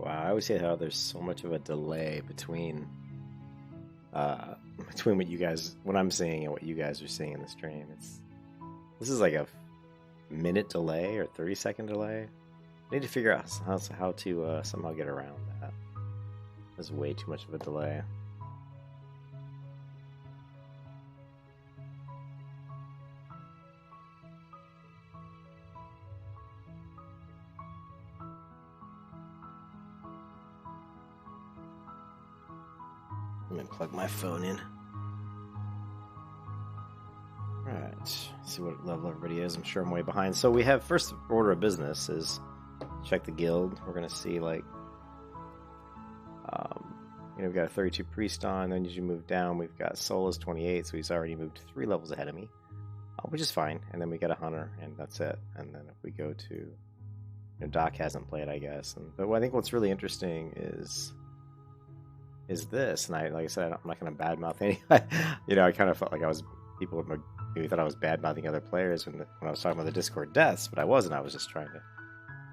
Wow, I always say how there's so much of a delay between what you guys, what I'm seeing and what you guys are seeing in the stream. This is like a minute delay or 30-second delay. I need to figure out how to somehow get around that. There's way too much of a delay. Let me plug my phone in. Right, see what level everybody is. I'm sure I'm way behind. So we have first order of business is check the guild. We're gonna see like, we've got a 32 priest on. Then as you move down, we've got Sola's 28, so he's already moved 3 levels ahead of me, which is fine. And then we got a hunter, and that's it. And then if we go to, Doc hasn't played, I guess. But I think what's really interesting is this. And like I said, I'm not going to badmouth any. I kind of felt like people maybe thought I was badmouthing other players when I was talking about the Discord deaths, but I wasn't. I was just trying to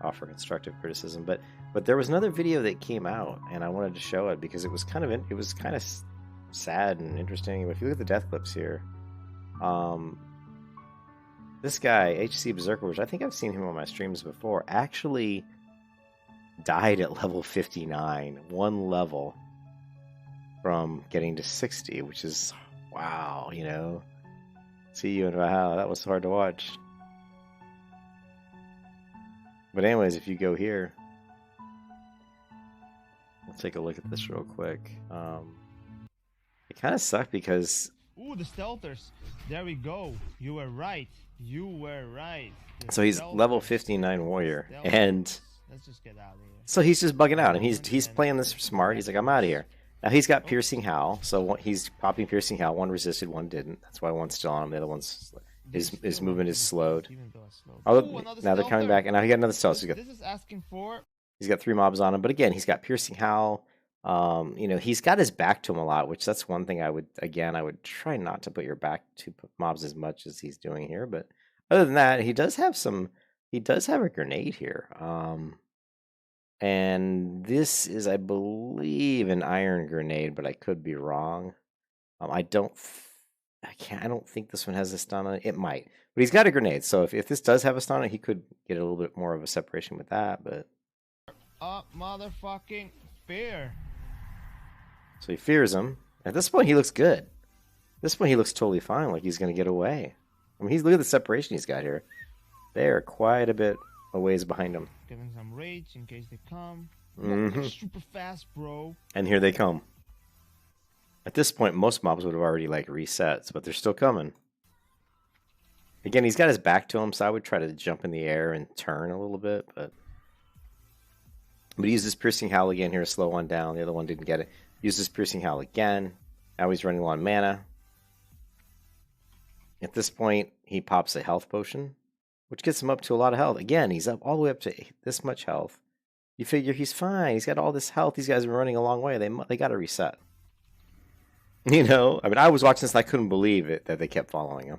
offer constructive criticism. But there was another video that came out, and I wanted to show it because it was kind of sad and interesting. If you look at the death clips here, this guy HC Berserker, which I think I've seen him on my streams before, actually died at level 59, 1 level from getting to 60, which is wow. See you, and wow, that was hard to watch. But anyways, if you go here, we'll take a look at this real quick. It kind of sucked because... Ooh, the stealthers. There we go. You were right. So he's level 59 warrior, and let's just get out of here. So he's just bugging out, and he's playing this smart. He's like, I'm out of here. Now he's got Piercing Howl, so he's popping Piercing Howl. One resisted, one didn't. That's why one's still on him. The other one's his movement is slowed. Now they're coming back, and now he got another stealth. This is asking for. He's got 3 mobs on him, but again, he's got Piercing Howl. He's got his back to him a lot, which that's one thing I would try not to put your back to mobs as much as he's doing here. But other than that, he does have a grenade here. And this is, I believe, an iron grenade, but I could be wrong. I don't think this one has a stun on it. It might, but he's got a grenade. So if this does have a stun on it, he could get a little bit more of a separation with that. But motherfucking fear. So he fears him. At this point, he looks good. At this point, he looks totally fine, like he's going to get away. I mean, look at the separation he's got here. They are quite a bit a ways behind him. Giving some rage in case they come. Super fast, bro. And here they come. At this point, most mobs would have already resets, but they're still coming. Again, he's got his back to him, so I would try to jump in the air and turn a little bit, but he uses Piercing Howl again here to slow one down. The other one didn't get it. Uses Piercing Howl again. Now he's running low on mana. At this point, he pops a health potion, which gets him up to a lot of health. Again, he's up all the way up to this much health. You figure he's fine. He's got all this health. These guys have been running a long way. They got to reset. I was watching this and I couldn't believe it that they kept following him.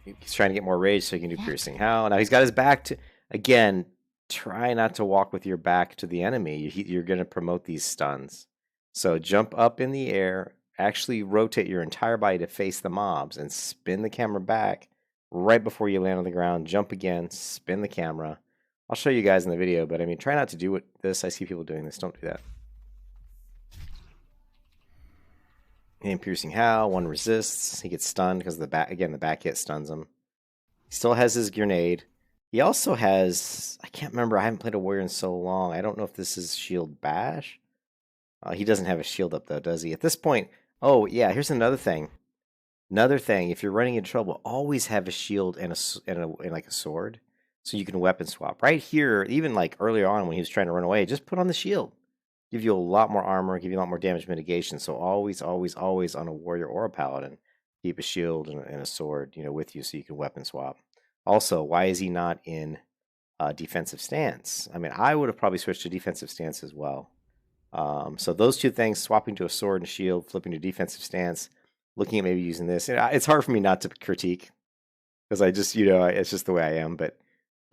He's trying to get more rage so he can do Piercing Howl. Now he's got his back to... Again, try not to walk with your back to the enemy. You're going to promote these stuns. So jump up in the air, actually rotate your entire body to face the mobs, and spin the camera back right before you land on the ground. Jump again, spin the camera. I'll show you guys in the video, but try not to do this. I see people doing this. Don't do that. And Piercing Howl, one resists. He gets stunned because the back hit stuns him. He still has his grenade. He also has, I can't remember, I haven't played a warrior in so long. I don't know if this is Shield Bash. He doesn't have a shield up though, does he? At this point, oh yeah, here's another thing. If you're running into trouble, always have a shield and a sword, so you can weapon swap. Right here, even earlier on when he was trying to run away, just put on the shield. Give you a lot more armor, give you a lot more damage mitigation. So always on a warrior or a paladin, keep a shield and a sword, with you so you can weapon swap. Also, why is he not in defensive stance? I would have probably switched to defensive stance as well. So those two things, swapping to a sword and shield, flipping to defensive stance, looking at maybe using this. It's hard for me not to critique because I just, it's just the way I am. But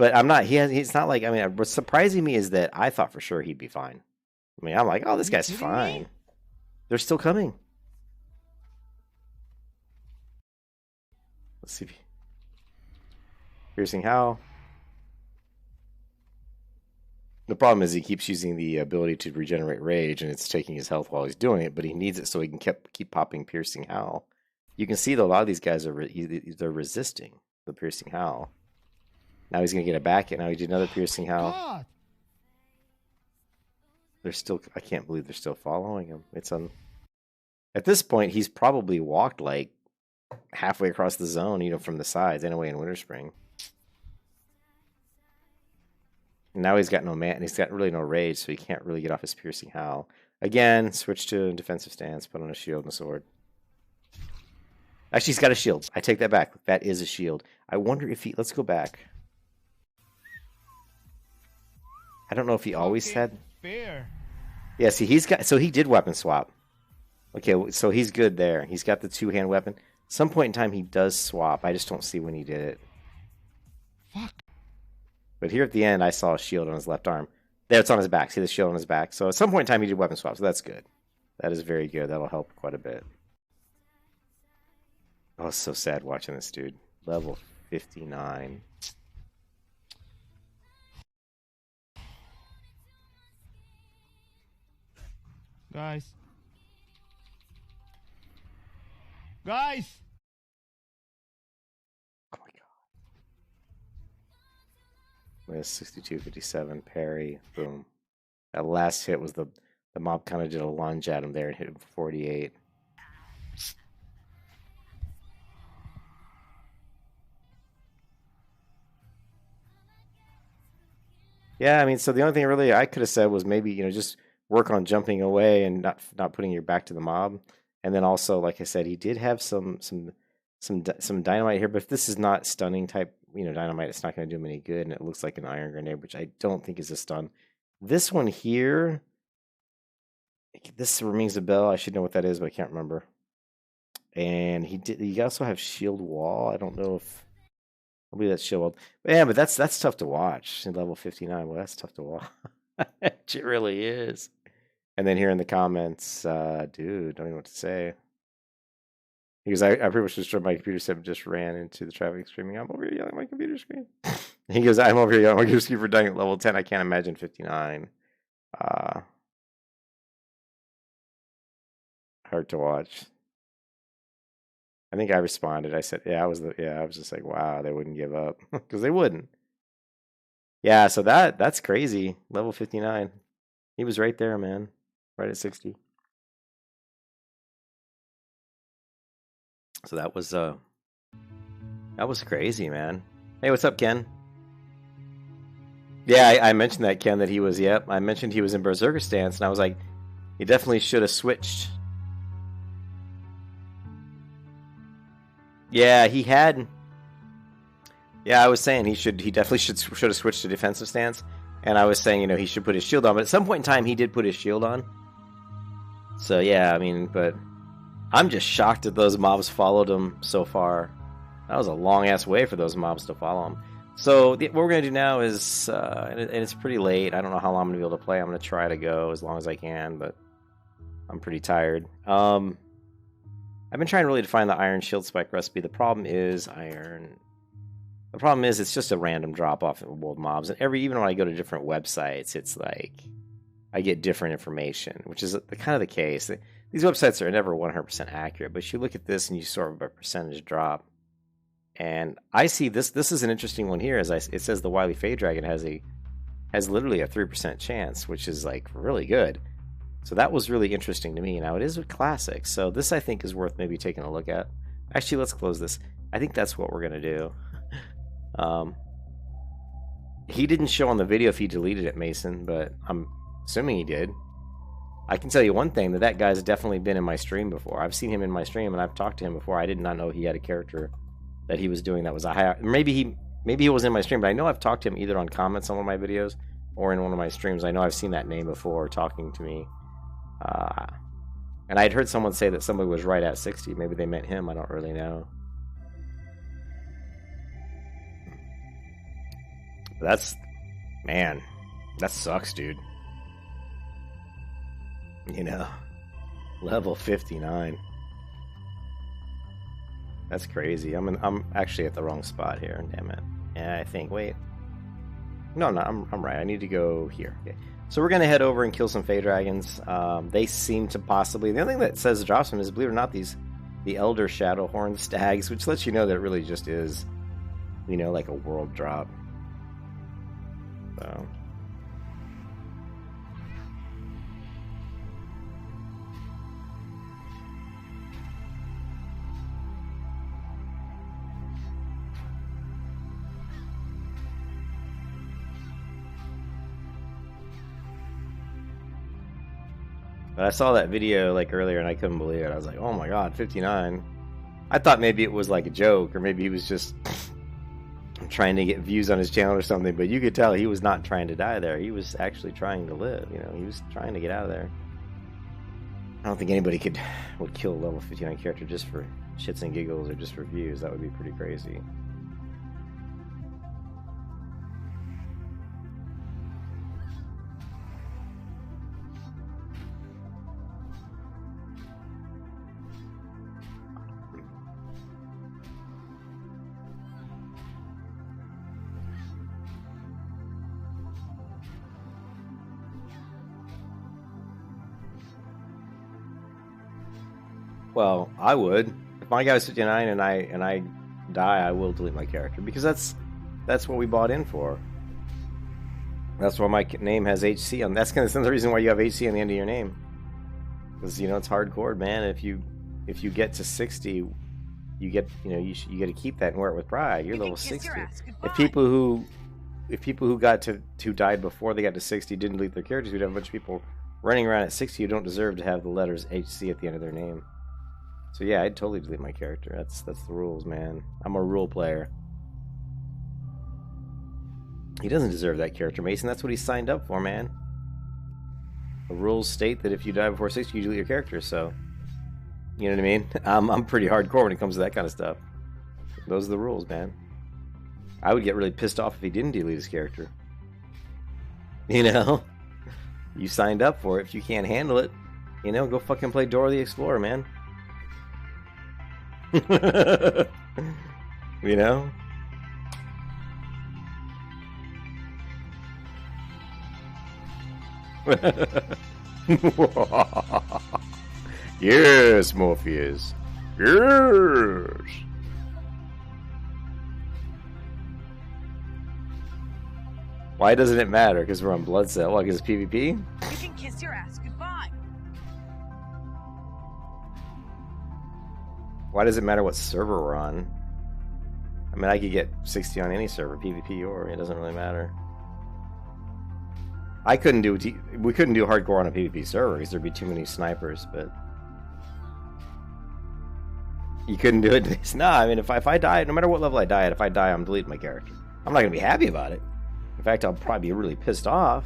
But I'm not. He's not like. I mean, what's surprising me is that I thought for sure he'd be fine. I mean, I'm like, oh, this You guy's kidding fine. me? They're still coming. Let's see. Piercing how? The problem is he keeps using the ability to regenerate rage, and it's taking his health while he's doing it. But he needs it so he can keep popping piercing howl. You can see that a lot of these guys are they're resisting the piercing howl. Now he's gonna get it back, and now he did another piercing howl. God. They're still. I can't believe they're still following him. It's At this point, he's probably walked like halfway across the zone, you know, from the sides anyway in Winter Spring. And now he's got no man, and he's got really no rage, so he can't really get off his piercing howl. Again, switch to defensive stance, put on a shield and a sword. Actually, he's got a shield. I take that back. That is a shield. I wonder if he. Let's go back. I don't know if he always had. Fair. Yeah, see, he's got. So he did weapon swap. Okay, so he's good there. He's got the two-hand weapon. Some point in time, he does swap. I just don't see when he did it. Fuck. But here at the end, I saw a shield on his left arm. There, it's on his back. See the shield on his back? So at some point in time, he did weapon swap, so that's good. That is very good. That'll help quite a bit. Oh, it's so sad watching this dude. Level 59. Guys. Guys. Oh my god. With 62-57, parry, boom. That last hit was the mob kind of did a lunge at him there and hit him for 48. Yeah, I mean, so the only thing really I could have said was maybe, you know, just work on jumping away and not putting your back to the mob. And then also, like I said, he did have some dynamite here, but if this is not stunning type, you know, dynamite, it's not going to do him any good. And it looks like an iron grenade, which I don't think is a stun. This one here, this rings a bell. I should know what that is, but I can't remember. And he also have shield wall. I don't know if maybe that's shield wall. But yeah, but that's tough to watch in level 59. Well, that's tough to watch. It really is. And then here in the comments, dude, don't even know what to say. Because I pretty much destroyed my computer set and just ran into the traffic screaming, I'm over here yelling at my computer screen. He goes, I'm over here yelling at my computer screen for dying at level 10. I can't imagine 59. Hard to watch. I think I responded. I said, I was just like, wow, they wouldn't give up. Because they wouldn't. Yeah, so that's crazy. Level 59. He was right there, man. Right at 60. So that was crazy, man. Hey, what's up, Ken? Yeah, I mentioned that, Ken, that he was, I mentioned he was in Berserker stance, and I was like, he definitely should have switched. Yeah, he had. Yeah, I was saying he definitely should have switched to defensive stance, and I was saying, you know, he should put his shield on, but at some point in time, he did put his shield on. So yeah, I mean, but I'm just shocked that those mobs followed him so far. That was a long-ass way for those mobs to follow him. So what we're going to do now is, and it's pretty late. I don't know how long I'm going to be able to play. I'm going to try to go as long as I can, but I'm pretty tired. I've been trying really to find the iron shield spike recipe. The problem is it's just a random drop-off of world mobs. And even when I go to different websites, it's like I get different information, which is kind of the case. These websites are never 100% accurate, but you look at this and you sort of a percentage drop. And I see this is an interesting one here. It says the Wily Fey Dragon has literally a 3% chance, which is like really good. So that was really interesting to me. Now it is a classic, so this I think is worth maybe taking a look at. Actually, let's close this. I think that's what we're gonna do. He didn't show on the video if he deleted it, Mason, but I'm assuming he did. I can tell you one thing, that guy's definitely been in my stream before. I've seen him in my stream, and I've talked to him before. I did not know he had a character that he was doing that was a high. Maybe he was in my stream, but I know I've talked to him either on comments on one of my videos or in one of my streams. I know I've seen that name before talking to me. And I'd heard someone say that somebody was right at 60. Maybe they meant him. I don't really know. That's, man, that sucks, dude. You know, level 59. That's crazy. I'm actually at the wrong spot here. Damn it. Yeah, I think. Wait. No, I'm right. I need to go here. Okay. So we're gonna head over and kill some Fey Dragons. They seem to possibly. The only thing that says drops them is, believe it or not, the Elder Shadowhorn Stags, which lets you know that it really just is, you know, like a world drop. So. But I saw that video like earlier and I couldn't believe it. I was like, oh my god, 59. I thought maybe it was like a joke, or maybe he was just trying to get views on his channel or something, but you could tell he was not trying to die there. He was actually trying to live, you know, he was trying to get out of there. I don't think anybody would kill a level 59 character just for shits and giggles or just for views. That would be pretty crazy. Well, I would. If my guy's 59 and I die, I will delete my character, because that's what we bought in for. That's why my name has HC on. That's kind of the reason why you have HC on the end of your name, because you know it's hardcore, man. If you get to 60, you get you get to keep that and wear it with pride. You're level 60. If people who died before they got to 60 didn't delete their characters, we'd have a bunch of people running around at 60 who don't deserve to have the letters HC at the end of their name. So yeah, I'd totally delete my character. That's the rules, man. I'm a rule player. He doesn't deserve that character, Mason. That's what he signed up for, man. The rules state that if you die before 60, you delete your character, so... You know what I mean? I'm pretty hardcore when it comes to that kind of stuff. Those are the rules, man. I would get really pissed off if he didn't delete his character. You know? You signed up for it. If you can't handle it, you know, go fucking play Dora the Explorer, man. You know? Yes, Morpheus. Yes. Why doesn't it matter? Because we're on Blood Cell. What, because it's PvP? You can kiss your ass goodbye. Why does it matter what server we're on? I mean, I could get 60 on any server, PvP or it doesn't really matter. We couldn't do hardcore on a PvP server because there'd be too many snipers, but you couldn't do it. No, I mean, if I die, no matter what level I die at, if I die, I'm deleting my character. I'm not gonna be happy about it. In fact, I'll probably be really pissed off.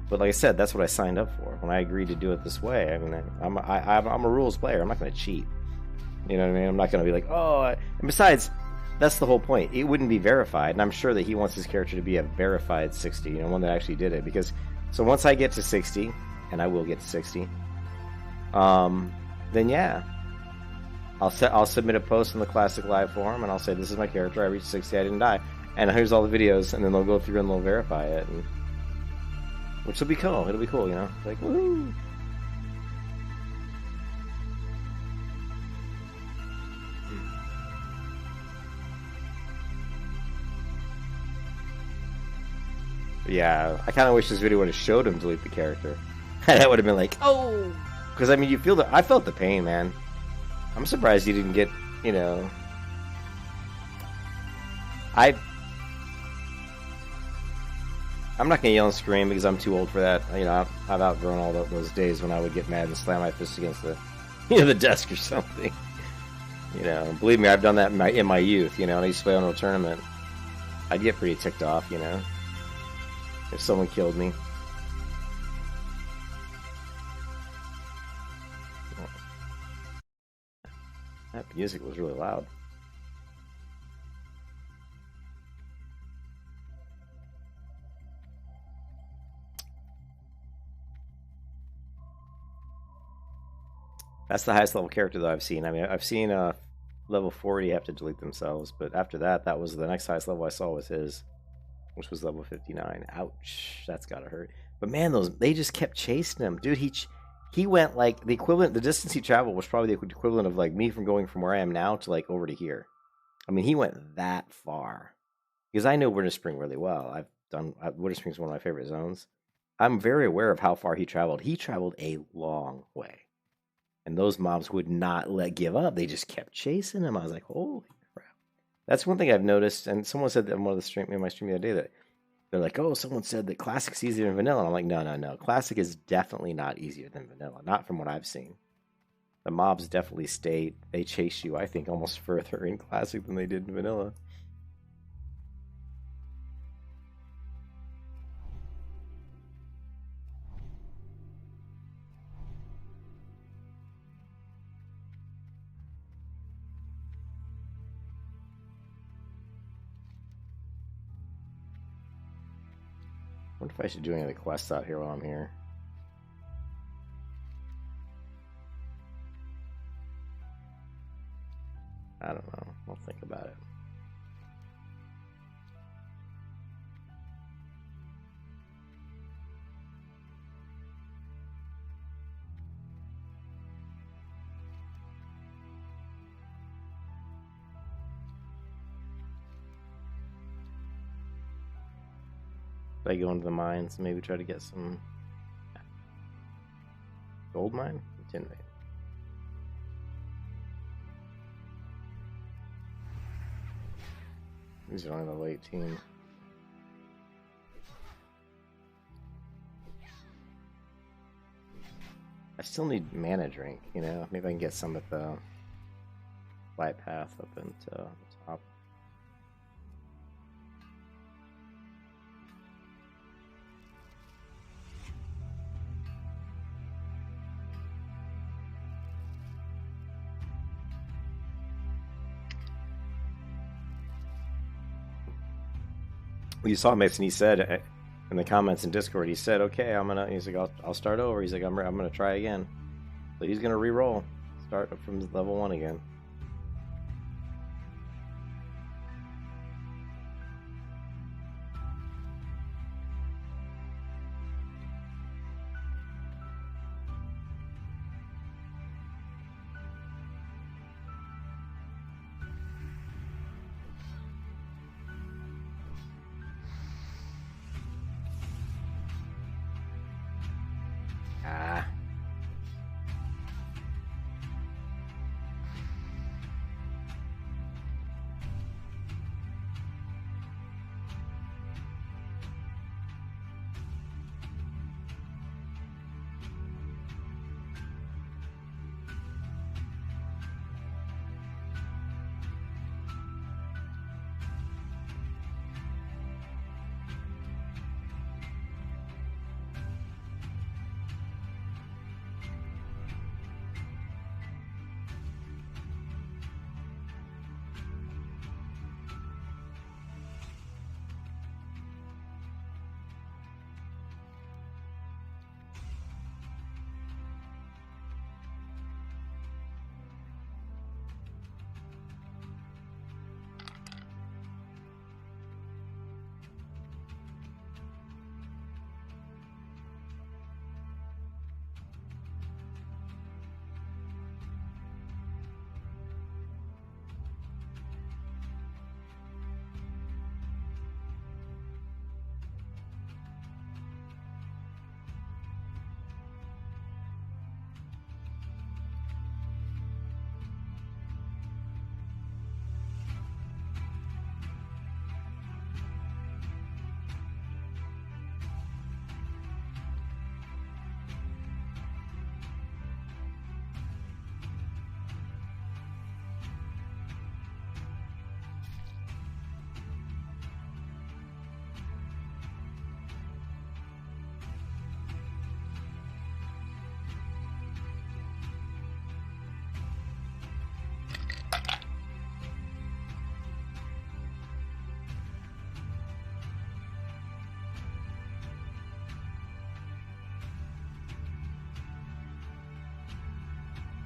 But like I said, that's what I signed up for when I agreed to do it this way. I mean, I'm a rules player. I'm not gonna cheat. You know what I mean? I'm not gonna be like, oh. And besides, that's the whole point. It wouldn't be verified, and I'm sure that he wants his character to be a verified 60, you know, one that actually did it. Because so once I get to 60, and I will get to 60, then yeah, I'll submit a post in the Classic Live forum, and I'll say this is my character. I reached 60. I didn't die, and here's all the videos, and then they'll go through and they'll verify it, and, which will be cool. It'll be cool, you know, like woohoo. Yeah, I kind of wish this video would have showed him delete the character. That would have been like, oh, because I mean, I felt the pain, man. I'm surprised he didn't get, you know. I'm not gonna yell and scream because I'm too old for that. You know, I've outgrown all those days when I would get mad and slam my fist against the, the desk or something. You know, believe me, I've done that in my youth. You know, and I used to play on a tournament. I'd get pretty ticked off, you know, if someone killed me. That music was really loud. That's the highest level character that I've seen. I mean, I've seen level 40 have to delete themselves, but after that, that was the next highest level I saw was his, which was level 59. Ouch, that's gotta hurt. But man, they just kept chasing him, dude. He went like the equivalent. The distance he traveled was probably the equivalent of like me from going from where I am now to like over to here. I mean, he went that far because I know Winter Spring really well. Winter Spring is one of my favorite zones. I'm very aware of how far he traveled. He traveled a long way. And those mobs would not give up. They just kept chasing him. I was like, holy crap. That's one thing I've noticed. And someone said that in one of my stream the other day that they're like, oh, someone said that Classic's easier than Vanilla. And I'm like, no. Classic is definitely not easier than Vanilla. Not from what I've seen. The mobs definitely they chase you, I think, almost further in Classic than they did in Vanilla. I wonder if I should do any of the quests out here while I'm here. I don't know. I'll think about it. I go into the mines, maybe try to get some gold mine? Tin vein. These are only level 18. I still need mana drink, you know? Maybe I can get some at the flight path up into the top. You saw Mason. He said in the comments in Discord, he said, "Okay, He's like, I'll start over." He's like, "I'm gonna try again." So he's gonna re-roll, start from level 1 again.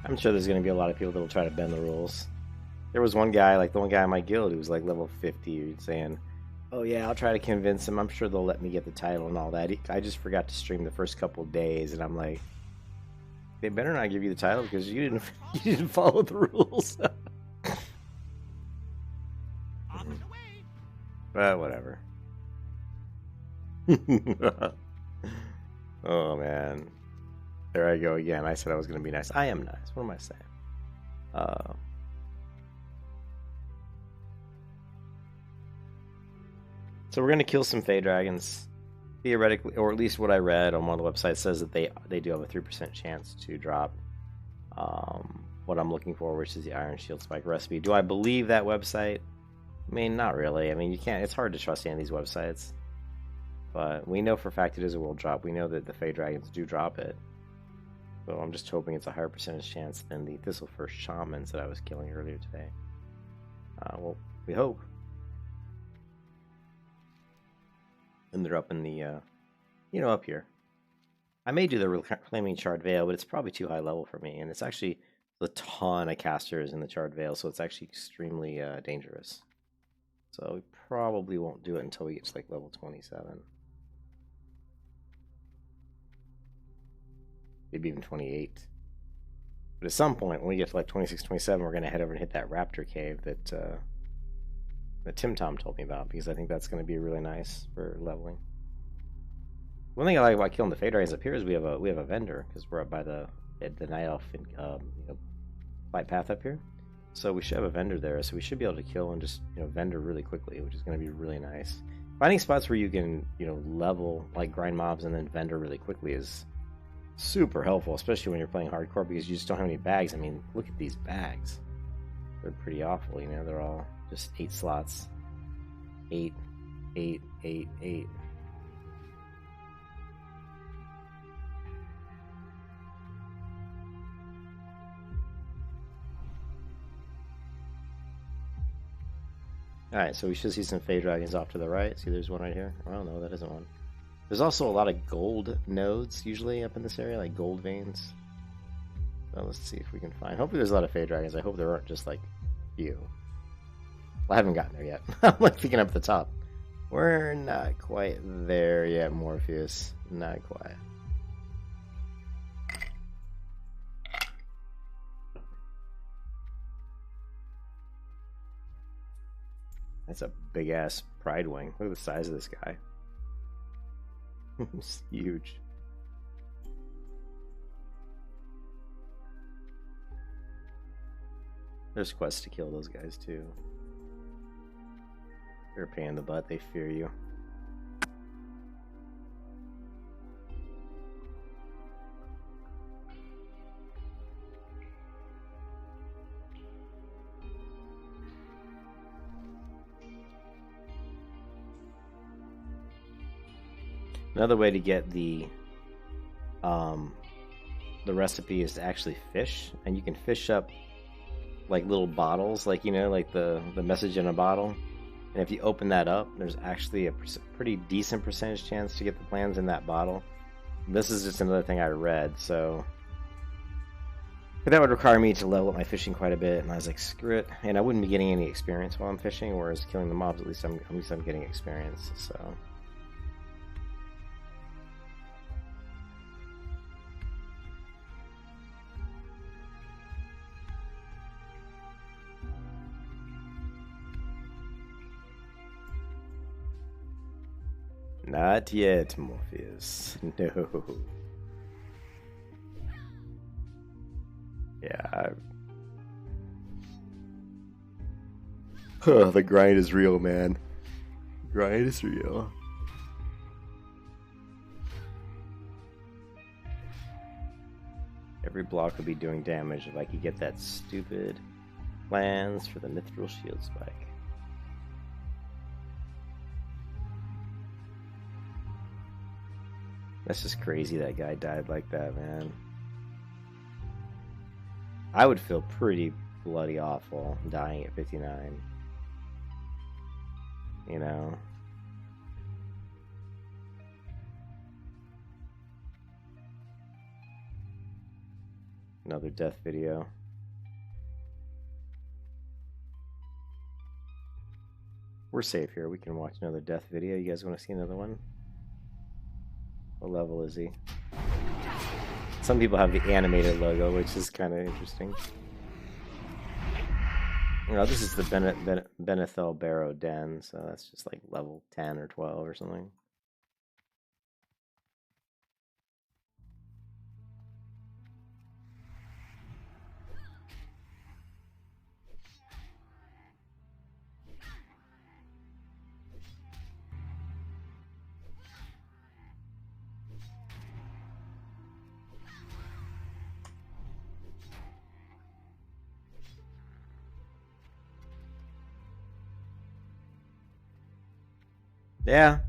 I'm sure there's going to be a lot of people that will try to bend the rules. There was one guy, like the one guy in my guild, who was like level 50, saying, "Oh yeah, I'll try to convince him. I'm sure they'll let me get the title and all that." I just forgot to stream the first couple days, and I'm like, they better not give you the title because you didn't you didn't follow the rules. But whatever. Oh man, there I go again. I said I was going to be nice. I am nice. What am I saying? So we're going to kill some Fey Dragons. Theoretically, or at least what I read on one of the websites says that they do have a 3% chance to drop what I'm looking for, which is the Iron Shield Spike recipe. Do I believe that website? I mean, not really. I mean, you can't. It's hard to trust any of these websites. But we know for a fact it is a world drop. We know that the Fey Dragons do drop it. So I'm just hoping it's a higher percentage chance than the Thistlefirst Shamans that I was killing earlier today. Well, we hope. And they're up in the, up here. I may do the Reclaiming Charred Veil, but it's probably too high level for me. And it's actually a ton of casters in the Charred Veil, so it's actually extremely dangerous. So we probably won't do it until we get to like level 27. Maybe even 28. But at some point, when we get to like 26, 27, we're going to head over and hit that Raptor Cave that Tim Tom told me about, because I think that's going to be really nice for leveling. One thing I like about killing the Fey Dragons up here is we have a vendor, because we're up by the Night Elf flight path up here. So we should have a vendor there, so we should be able to kill and just vendor really quickly, which is going to be really nice. Finding spots where you can level, like grind mobs and then vendor really quickly is super helpful, especially when you're playing hardcore, because you just don't have any bags. I mean, look at these bags. They're pretty awful, they're all just 8 slots. 8, 8, 8, 8. Alright, so we should see some Fey Dragons off to the right. See, there's one right here. Oh no, that isn't one. There's also a lot of gold nodes usually up in this area, like gold veins. Well, let's see if we can find. Hopefully there's a lot of Fey Dragons. I hope there aren't just like few. Well, I haven't gotten there yet. I'm like picking up the top. We're not quite there yet, Morpheus. Not quite. That's a big ass Pride Wing. Look at the size of this guy. It's huge. There's quests to kill those guys too. They're a pain in the butt, they fear you. Another way to get the recipe is to actually fish, and you can fish up like little bottles, like like the message in a bottle. And if you open that up, there's actually a pretty decent percentage chance to get the plans in that bottle. And this is just another thing I read, so but that would require me to level up my fishing quite a bit, and I was like, screw it. And I wouldn't be getting any experience while I'm fishing, whereas killing the mobs, at least I'm getting experience. So. Not yet, Morpheus. No. Yeah. The grind is real, man. Grind is real. Every block would be doing damage if I could get that stupid plans for the Mithril Shield Spike. That's just crazy that guy died like that, man. I would feel pretty bloody awful dying at 59. another death video. We're safe here. We can watch another death video. You guys want to see another one? What level is he? Some people have the animated logo, which is kind of interesting. Oh, this is the Benethel Barrow Den, so that's just like level 10 or 12 or something. Yeah.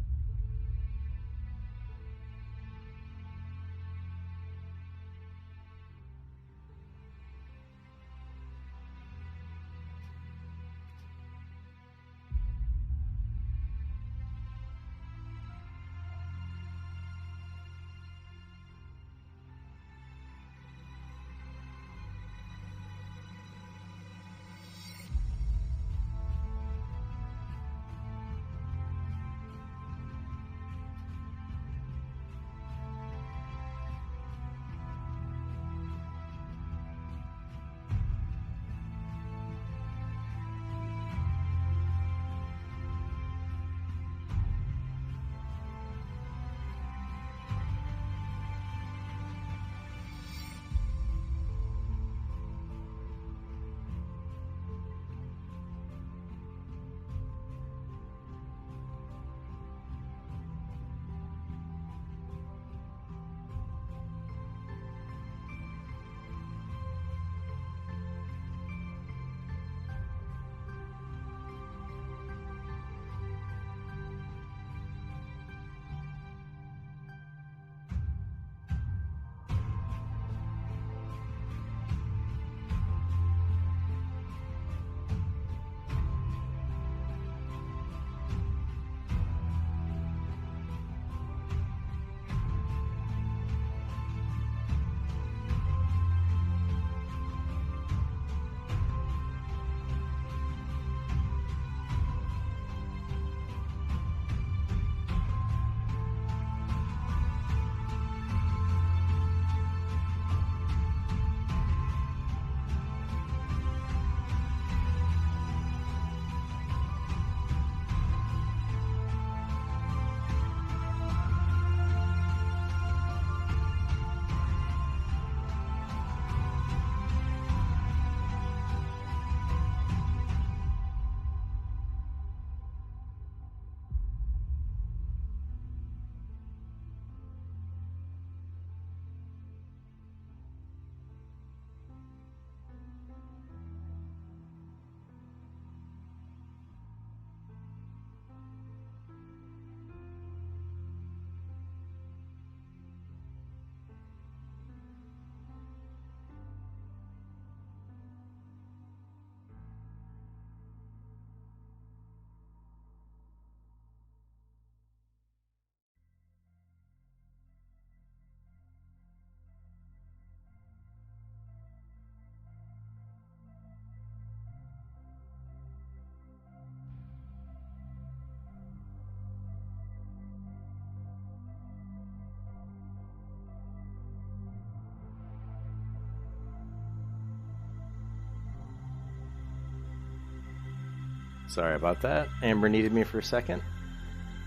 Sorry about that. Amber needed me for a second.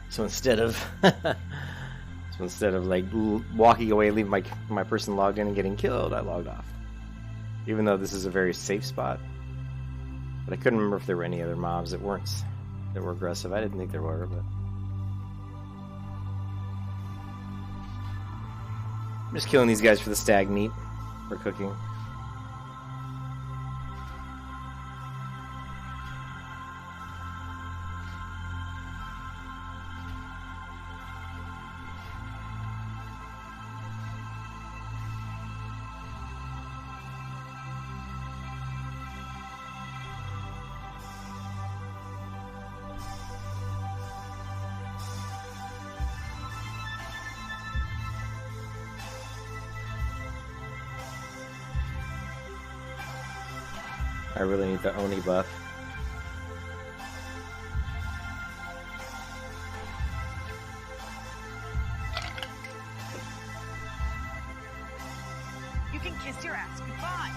So instead of like walking away, leaving my person logged in and getting killed, I logged off. Even though this is a very safe spot. But I couldn't remember if there were any other mobs that were aggressive. I didn't think there were, but I'm just killing these guys for the stag meat for cooking. I really need the Oni buff. You can kiss your ass goodbye.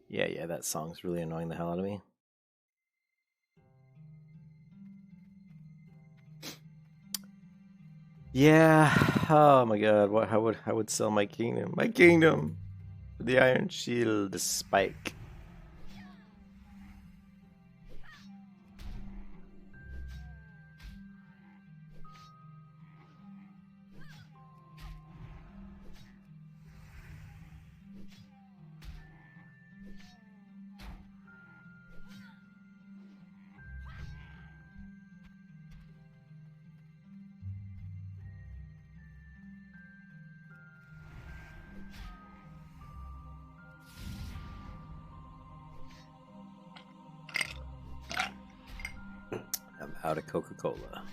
Yeah, that song's really annoying the hell out of me. Yeah. Oh my god. What? How would sell my kingdom? My kingdom. The Iron Shield, the spike. I'm out of Coca-Cola.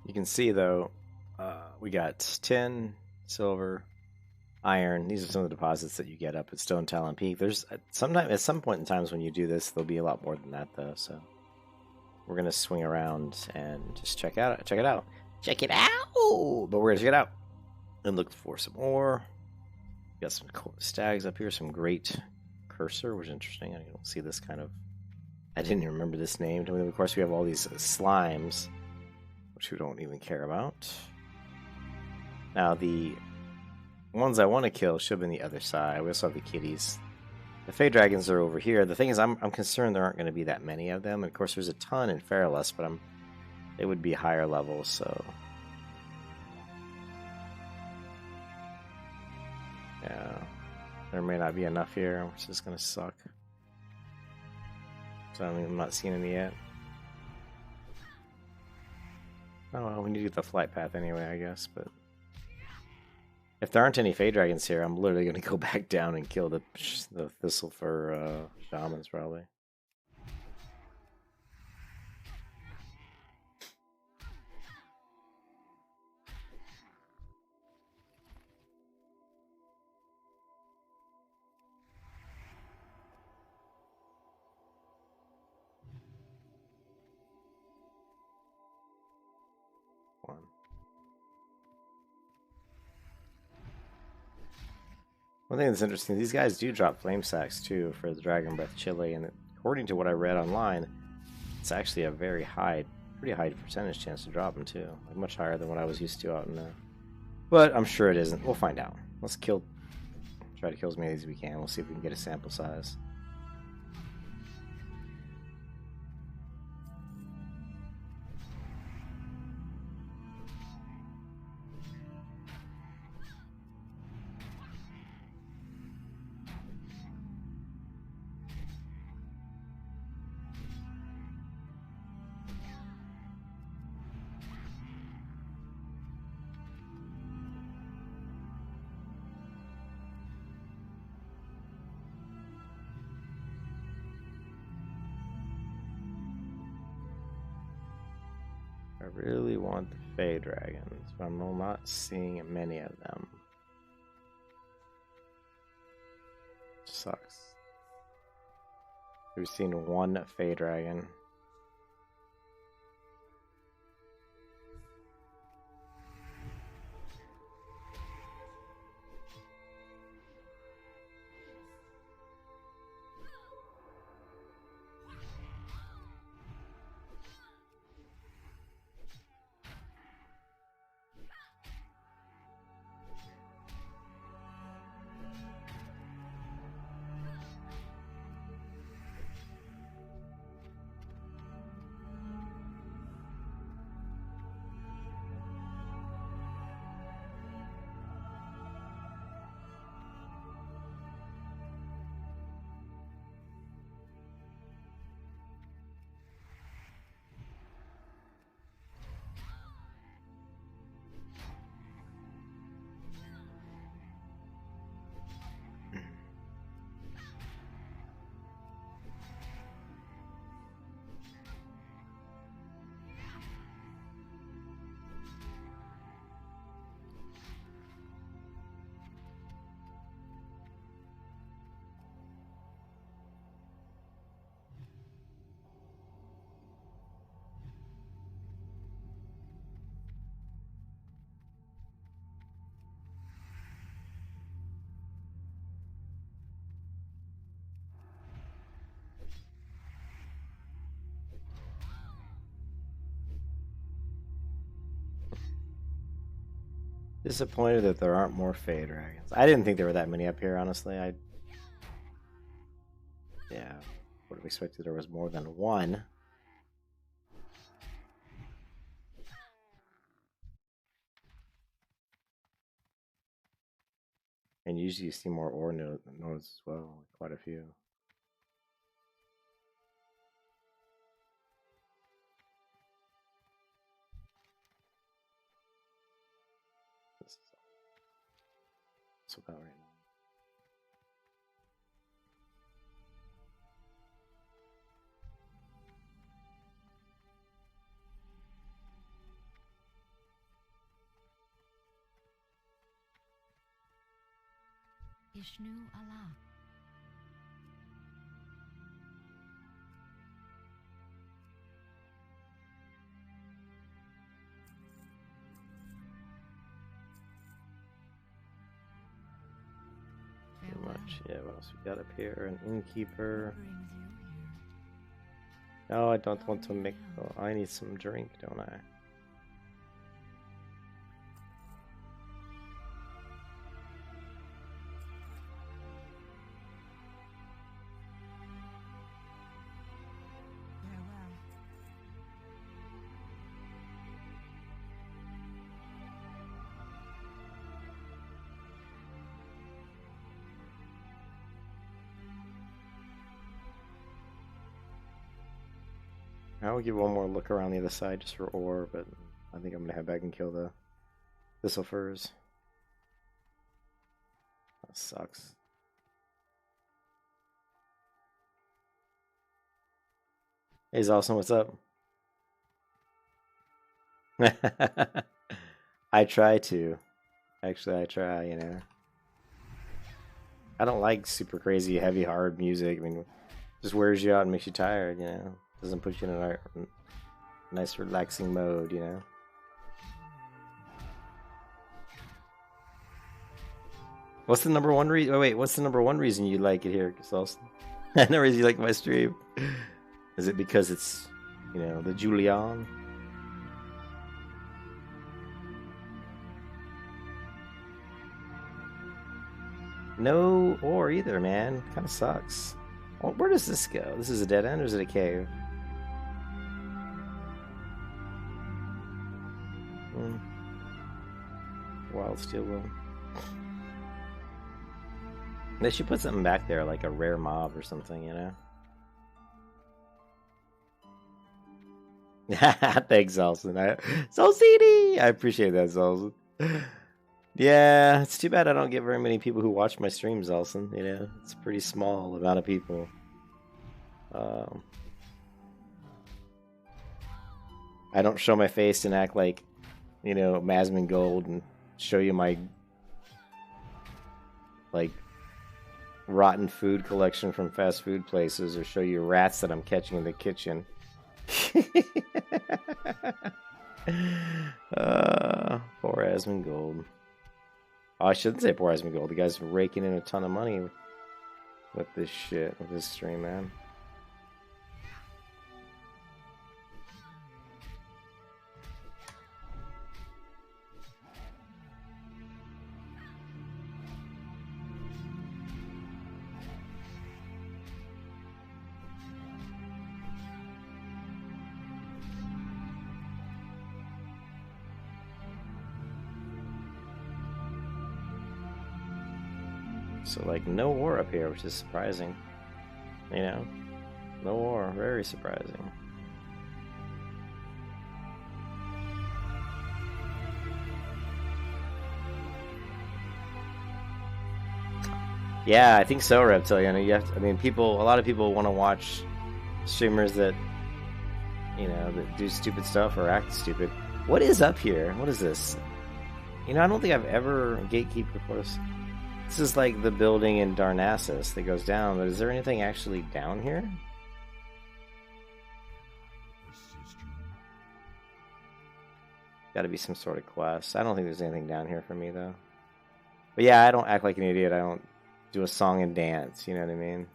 You can see though, we got tin, silver, iron. These are some of the deposits that you get up at Stone Talon Peak. There's at some point in times when you do this, there'll be a lot more than that though. So we're gonna swing around and just check it out. Check it out. But we're gonna check it out and look for some more. Got some cool stags up here. Some great cursor, which is interesting. I don't see this kind of. I didn't even remember this name. Of course, we have all these slimes, which we don't even care about. Now, the ones I want to kill should have been the other side. We also have the kitties. The Fey Dragons are over here. The thing is, I'm concerned there aren't going to be that many of them. And of course, there's a ton in Fairless, but they would be higher levels, so... yeah, there may not be enough here, which is going to suck. So I'm not seeing any yet. Oh, well, we need to get the flight path anyway, I guess, but... if there aren't any Fey Dragons here, I'm literally going to go back down and kill the Thistle for Shamans, probably. One thing that's interesting, these guys do drop flame sacks too for the Dragon Breath Chili, and according to what I read online, it's actually a very high, pretty high percentage chance to drop them too, like much higher than what I was used to out in there. But I'm sure it isn't. We'll find out. Let's try to kill as many as we can. We'll see if we can get a sample size. I really want the Fey Dragons, but I'm not seeing many of them. Sucks. We've seen one Fey Dragon. Disappointed that there aren't more Fey dragons. I didn't think there were that many up here, honestly. Yeah, would have expected there was more than one. And usually you see more ore nodes as well, quite a few. That's about right now. Ishnu Allah. Pretty much. Yeah, what else we got up here? An innkeeper. No, I don't want to make. Oh, I need some drink, don't I? I will give one more look around the other side just for ore, but I think I'm gonna head back and kill the thistle furs. That sucks. Hey, Zawson, what's up? I try to. Actually, I try, you know. I don't like super crazy, heavy, hard music. I mean, it just wears you out and makes you tired, you know. Doesn't put you in a nice, relaxing mode, you know. What's the number one reason? Oh, wait, what's the number one reason you like it here, Zawson? The reason you like my stream? Is it because it's, you know, the Julian? No ore either, man. Kind of sucks. Well, where does this go? This is a dead end or is it a cave? Wild steel will. They should put something back there, like a rare mob or something, you know? Thanks, Zolson. Zolcini! I appreciate that, Zolson. Yeah, it's too bad I don't get very many people who watch my streams, Zolson. You know, it's a pretty small amount of people. I don't show my face and act like, you know, Masmin Gold and show you my, like, rotten food collection from fast food places or show you rats that I'm catching in the kitchen. Poor Asmongold. Oh, I shouldn't say poor Asmongold. The guy's raking in a ton of money with this shit, with this stream, man. So, like, no ore up here, which is surprising. You know? No ore. Very surprising. Yeah, I think so, Reptilian. You have to, I mean, a lot of people want to watch streamers that, you know, that do stupid stuff or act stupid. What is up here? What is this? You know, I don't think I've ever gatekeep before this. This is like the building in Darnassus that goes down, but is there anything actually down here? Gotta be some sort of quest. I don't think there's anything down here for me, though. But yeah, I don't act like an idiot. I don't do a song and dance, you know what I mean?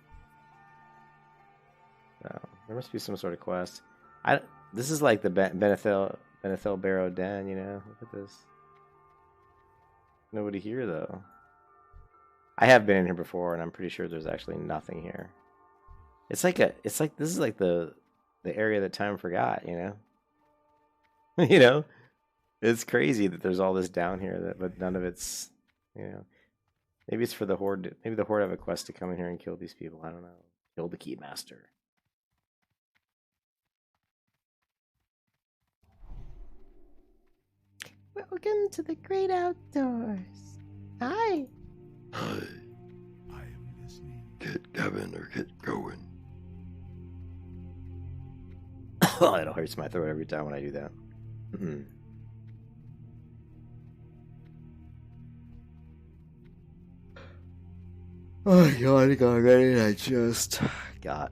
So, there must be some sort of quest. This is like the Benethil Barrow Den, you know? Look at this. Nobody here though. I have been in here before, and I'm pretty sure there's actually nothing here. It's like this is like the area that time forgot, you know. You know, it's crazy that there's all this down here, but none of it's, you know. Maybe it's for the Horde. Maybe the Horde have a quest to come in here and kill these people. I don't know. Kill the Keymaster. Welcome to the great outdoors. Hi. Hi. I am listening. Get Gavin or get going. It hurts my throat every time when I do that. Oh god, I got ready. I just got.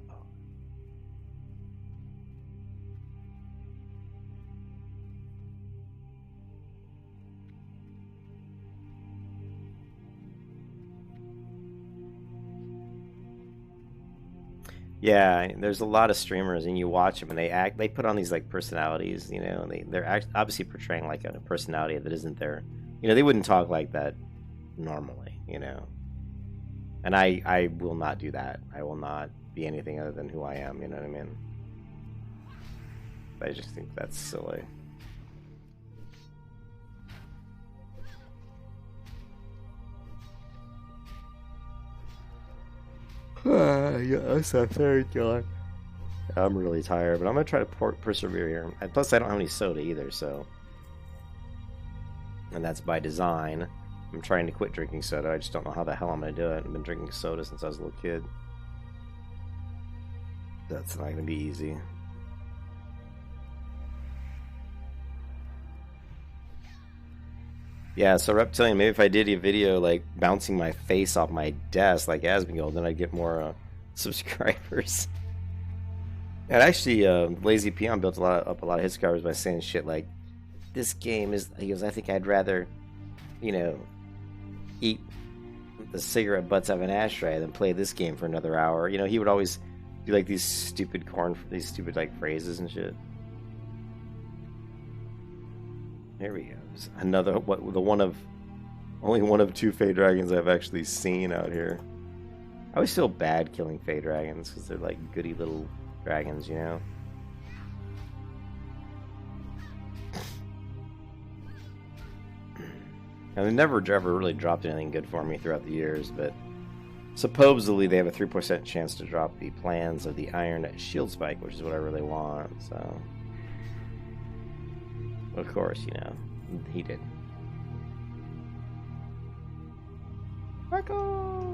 Yeah, there's a lot of streamers, and you watch them, and they put on these like personalities, you know, and they're obviously portraying like a personality that isn't there. You know, they wouldn't talk like that normally, you know. And I will not do that. I will not be anything other than who I am, you know what I mean? I just think that's silly. Yes, I'm very tired. I'm really tired, but I'm gonna try to persevere here. And plus, I don't have any soda either, so. And that's by design. I'm trying to quit drinking soda. I just don't know how the hell I'm gonna do it. I've been drinking soda since I was a little kid. That's not gonna be easy. Yeah, so Reptilian, maybe if I did a video like bouncing my face off my desk like Asmongold, then I'd get more subscribers. And actually, Lazy Peon built up a lot of his subscribers by saying shit like, "This game is," he goes, "I think I'd rather, you know, eat the cigarette butts out of an ashtray than play this game for another hour." You know, he would always do like these stupid like phrases and shit. Here we go. Another only one of 2 Fey Dragons I've actually seen out here. I always feel bad killing Fey Dragons because they're like goody little dragons, you know. And they never ever really dropped anything good for me throughout the years, but supposedly they have a 3% chance to drop the plans of the Iron Shield Spike, which is what I really want. So, of course, you know, he did. Marco!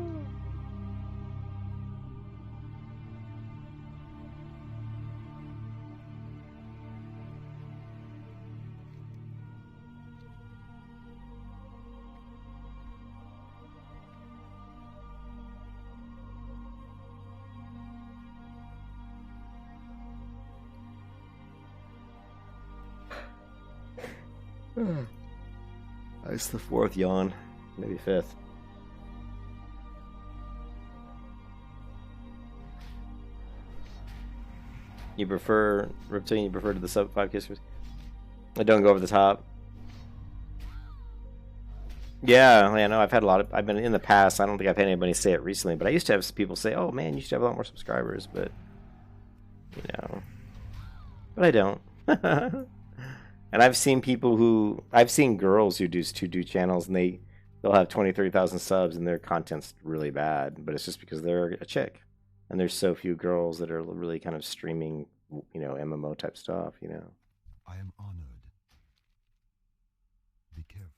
It's the 4th yawn, maybe 5th. You prefer Reptilian? You prefer to the sub 5 kissers? I don't go over the top. Yeah, I know. I've had a lot of. I've been in the past. I don't think I've had anybody say it recently, but I used to have people say, "Oh man, you should have a lot more subscribers," but you know, but I don't. And I've seen girls who do channels, and they'll have 23,000 subs, and their content's really bad, but it's just because they're a chick, and there's so few girls that are really kind of streaming, you know, MMO type stuff, you know. I am honored. Be careful.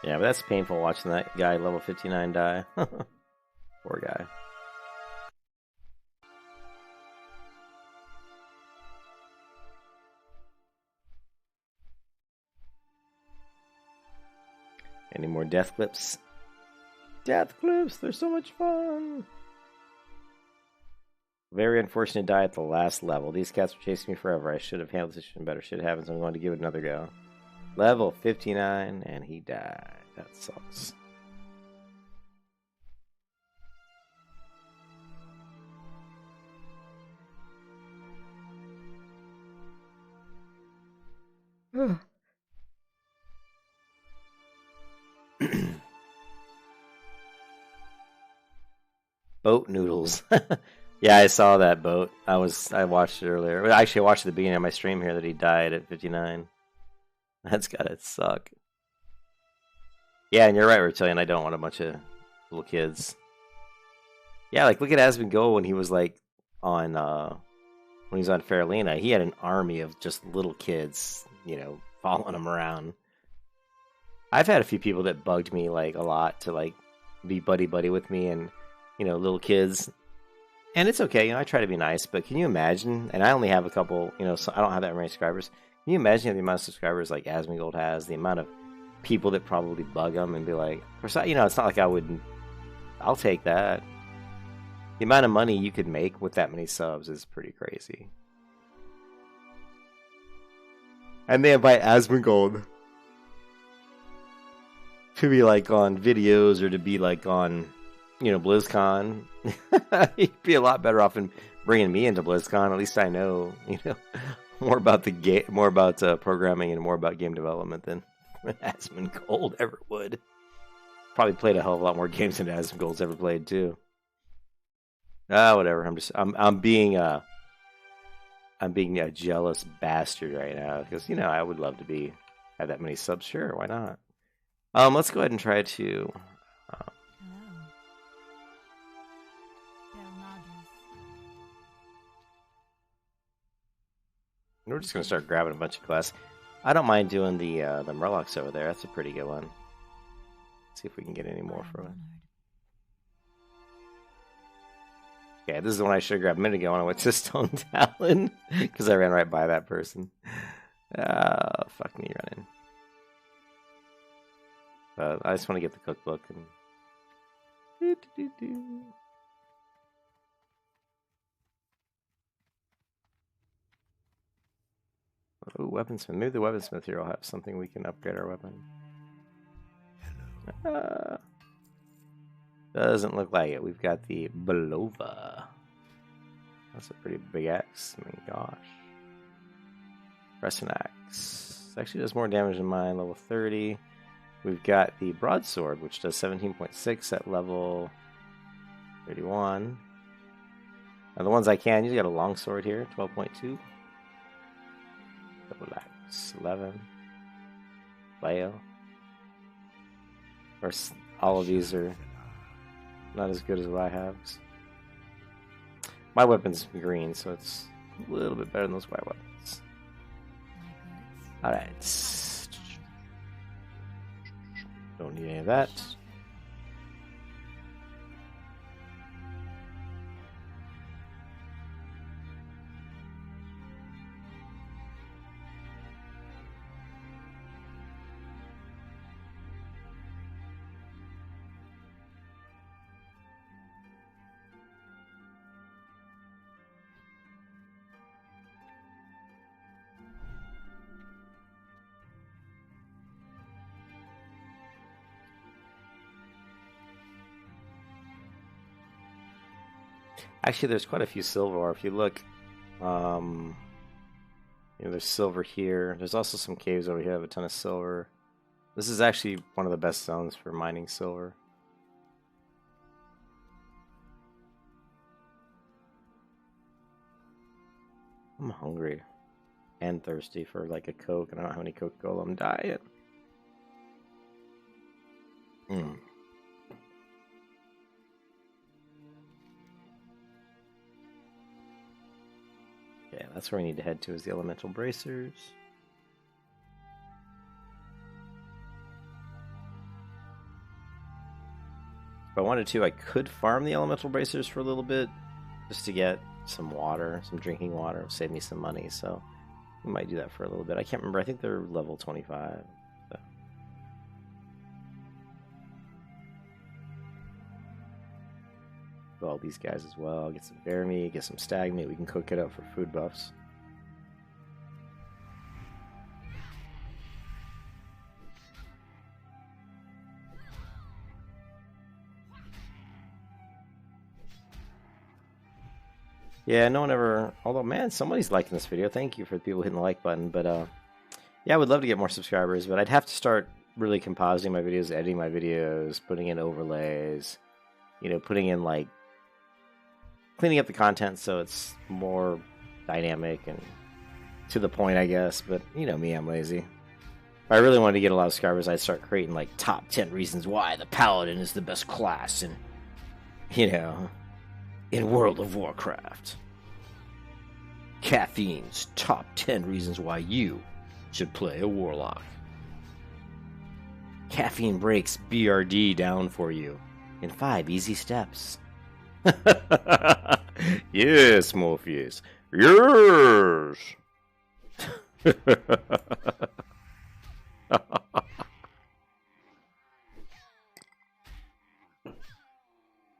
Yeah, but that's painful watching that guy level 59 die. Poor guy. Any more death clips? Death clips, they're so much fun. Very unfortunate die at the last level. These cats were chasing me forever. I should have handled this situation better. Shit happens. I'm going to give it another go. Level 59, and he died. That sucks. Boat noodles. Yeah, I saw that boat. I watched it earlier. Well, actually, I watched at the beginning of my stream here that he died at 59. That's gotta suck. Yeah, and you're right, Reptilian. I don't want a bunch of little kids. Yeah, like look at Asmongold when he was like on when he was on Faralina. He had an army of just little kids, you know, following him around. I've had a few people that bugged me like a lot to like be buddy with me, and you know, little kids. And it's okay, you know, I try to be nice, but can you imagine, and I only have a couple, you know, so I don't have that many subscribers. Can you imagine the amount of subscribers like Asmongold has, the amount of people that probably bug him and be like, you know, it's not like I wouldn't, I'll take that. The amount of money you could make with that many subs is pretty crazy. And they invite Asmongold to be like on videos or to be like on, you know, BlizzCon. He'd be a lot better off in bringing me into BlizzCon. At least I know, you know, more about the game, more about programming, and more about game development than Asmongold ever would. Probably played a hell of a lot more games than Asmongold's ever played too. Whatever. I'm being a jealous bastard right now because you know I would love to have that many subs. Sure, why not? Let's go ahead and try to. We're just gonna start grabbing a bunch of quests. I don't mind doing the Murlocs over there. That's a pretty good one. Let's see if we can get any more from it. Okay, this is the one I should have grabbed a minute ago when I went to Stone Talon because I ran right by that person. Fuck me running. I just want to get the cookbook and. Oh, weaponsmith. Maybe the weaponsmith here will have something we can upgrade our weapon. Doesn't look like it. We've got the Belova. That's a pretty big axe. I mean, gosh. Crescent axe. Actually does more damage than mine. Level 30. We've got the broadsword, which does 17.6 at level 31. Now the ones I can use, got a longsword here, 12.2. Double axe, 11. Leo. Of course, all of these are not as good as what I have. My weapon's green, so it's a little bit better than those white weapons. Alright. Don't need any of that. Actually, there's quite a few silver ore. If you look, you know, there's silver here. There's also some caves over here that have a ton of silver. This is actually one of the best zones for mining silver. I'm hungry and thirsty for like a Coke, and I don't have any Coca-Cola. I'm dying. Yeah, that's where we need to head to, is the elemental bracers. If I wanted to, I could farm the elemental bracers for a little bit, just to get some water, some drinking water, save me some money, so we might do that for a little bit. I can't remember, I think they're level 25. So. all these guys as well. Get some bear meat, get some stag meat. We can cook it up for food buffs. Yeah, no one ever... Although, man, somebody's liking this video. Thank you for the people hitting the like button. But, yeah, I would love to get more subscribers. But I'd have to start really compositing my videos, editing my videos, putting in overlays. You know, putting in, like... cleaning up the content so it's more dynamic and to the point, I guess. But, you know me, I'm lazy. If I really wanted to get a lot of subscribers, I'd start creating, like, top 10 reasons why the Paladin is the best class. And, you know... in World of Warcraft. Caffeine's top 10 reasons why you should play a Warlock. Caffeine breaks BRD down for you in 5 easy steps. Yes, Morpheus. Yes!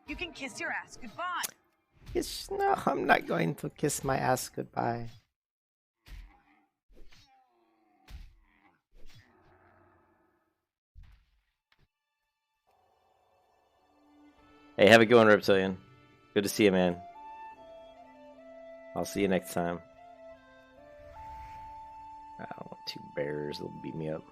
You can kiss your ass goodbye. Yes, no, I'm not going to kiss my ass goodbye. Hey, have a good one, Reptilian. Good to see you, man. I'll see you next time. I don't want 2 bears, they'll beat me up.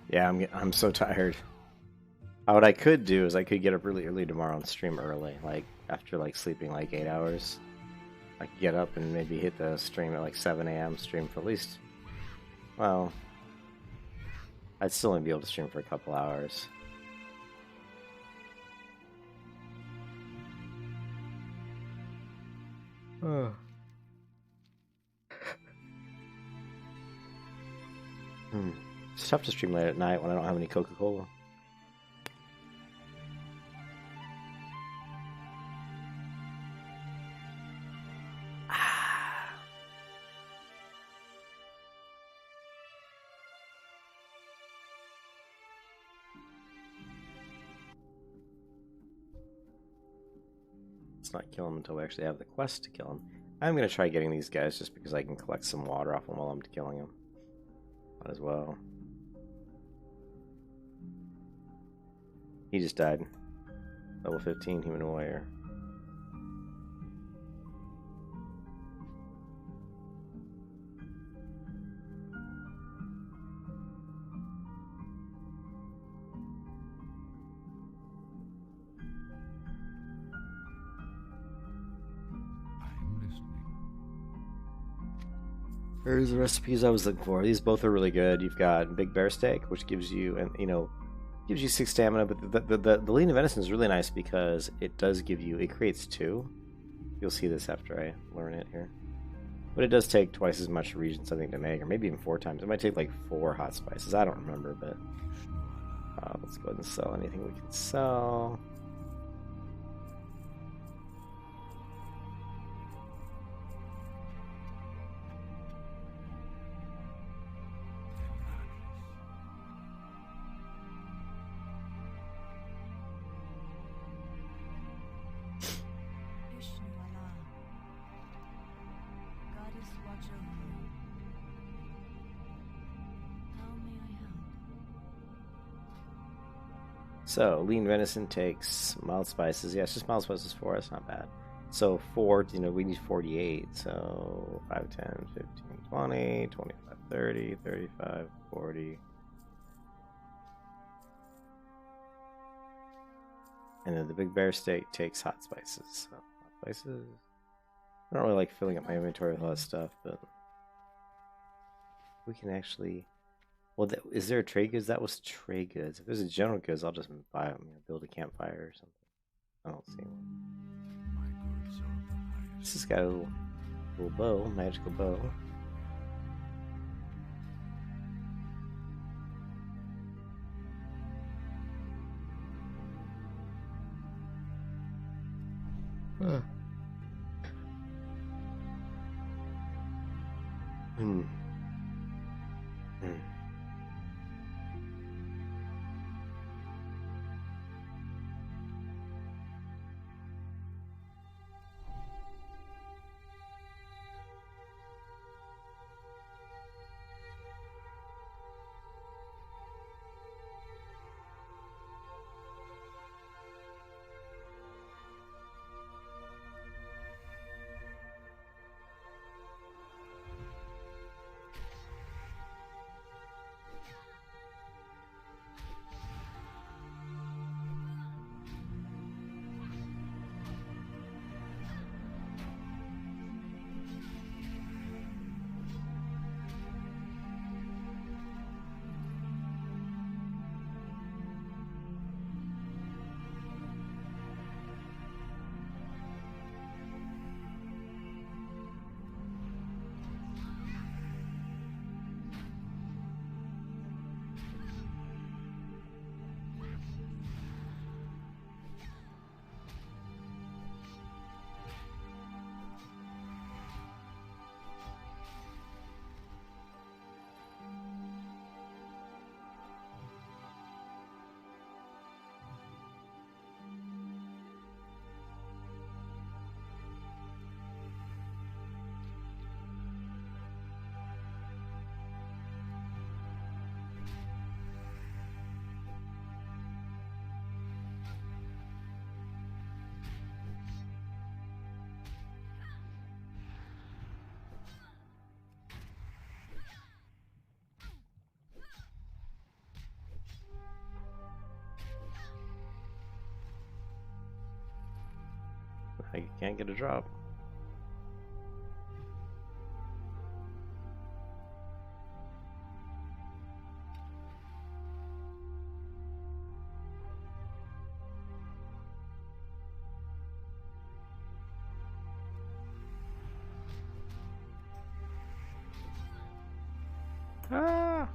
Yeah, I'm so tired. What I could do is I could get up really early tomorrow and stream early, like after like sleeping like 8 hours. I could get up and maybe hit the stream at like 7 a.m. stream for at least, well, I'd still only be able to stream for a couple hours. It's tough to stream late at night when I don't have any Coca-Cola. Let's not kill him until we actually have the quest to kill him. I'm going to try getting these guys just because I can collect some water off them while I'm killing them. Might as well. He just died. Level 15 human warrior. There's the recipes I was looking for. These both are really good. You've got Big Bear Steak, which gives you, and you know, Gives you 6 stamina, but the lean venison is really nice because it does give you, it creates 2. You'll see this after I learn it here. But it does take twice as much reagents, I think, to make, or maybe even 4 times. It might take like 4 hot spices. I don't remember, but let's go ahead and sell anything we can sell. So, lean venison takes mild spices. Yeah, it's just mild spices 4. That's not bad. So, 4, you know, we need 48. So, 5, 10, 15, 20, 25, 30, 35, 40. And then the big bear steak takes hot spices. So, hot spices. I don't really like filling up my inventory with a lot of stuff, but we can actually. Well, is there a trade goods? That was trade goods. If there's a general goods, I'll just buy them. You know, build a campfire or something. I don't see one. My goods are of the highest. This has got a little bow, magical bow. Huh. Hmm. I can't get a drop. Ah!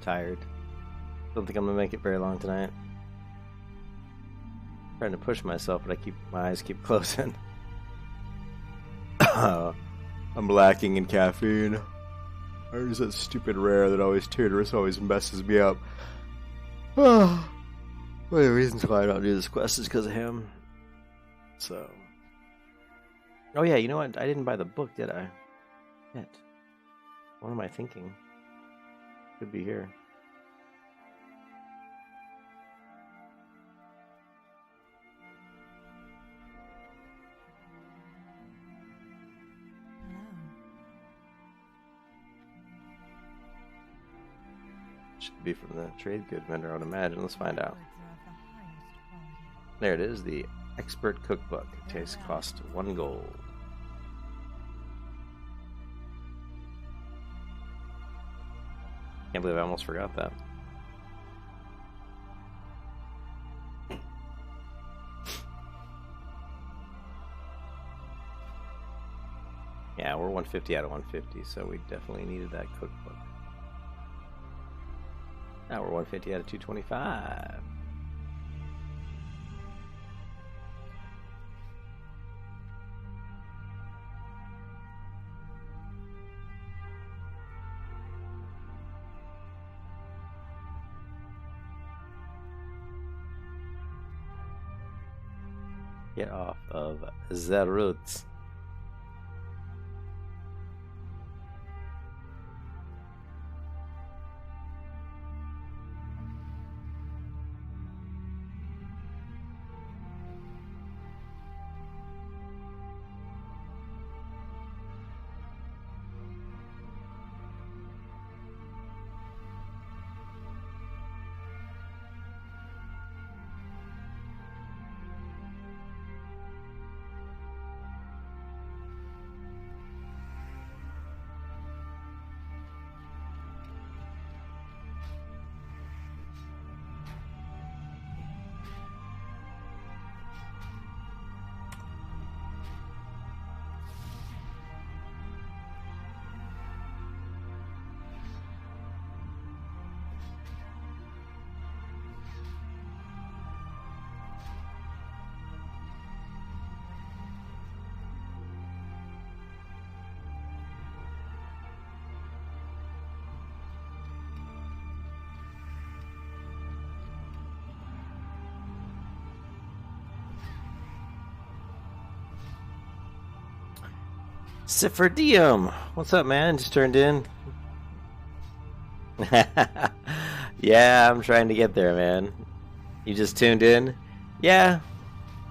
tired. Don't think I'm gonna make it very long tonight. Trying to push myself, but my eyes keep closing. I'm lacking in caffeine. There's that stupid rare that always messes me up. One of the reasons why I don't do this quest is because of him. So. Oh yeah, you know what? I didn't buy the book, did I? Shit. What am I thinking? Could be here. Should be from the trade good vendor, I would imagine. Let's find out. There it is, the Expert Cookbook. Tastes cost 1 gold. Can't believe I almost forgot that. Yeah, we're 150 out of 150, so we definitely needed that cookbook. Now we're 150 out of 225. Get off of the roots. Sifferdium! What's up, man? Just turned in. Yeah, I'm trying to get there, man. You just tuned in? Yeah,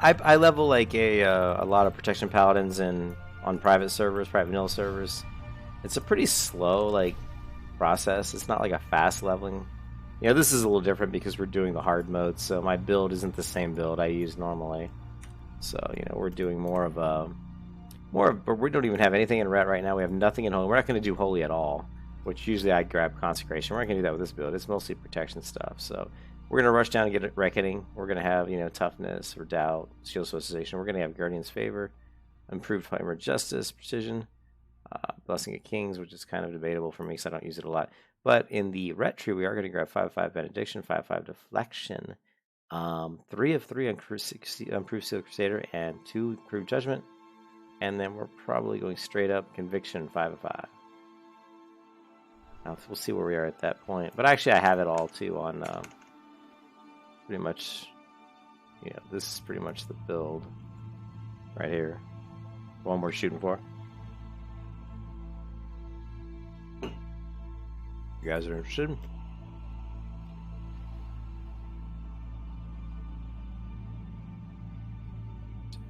I level like a lot of protection paladins on private servers, private vanilla servers. It's a pretty slow like process. It's not like a fast leveling. You know, this is a little different because we're doing the hard mode, so my build isn't the same build I use normally. So you know, we're doing but we don't even have anything in ret right now. We have nothing in holy. We're not going to do holy at all, which usually I grab consecration. We're not going to do that with this build. It's mostly protection stuff. So we're going to rush down and get reckoning. We're going to have, you know, toughness or doubt, shield association. We're going to have guardian's favor, improved fighter justice, precision, blessing of kings, which is kind of debatable for me because I don't use it a lot. But in the ret tree, we are going to grab 5/5 benediction, 5/5 deflection, 3 of 3 on improved seal crusader, and 2 improved judgment. And then we're probably going straight up conviction 5 of 5. Now we'll see where we are at that point. But actually, I have it all too on pretty much. You know, this is pretty much the build right here. One we're shooting for. You guys are interested?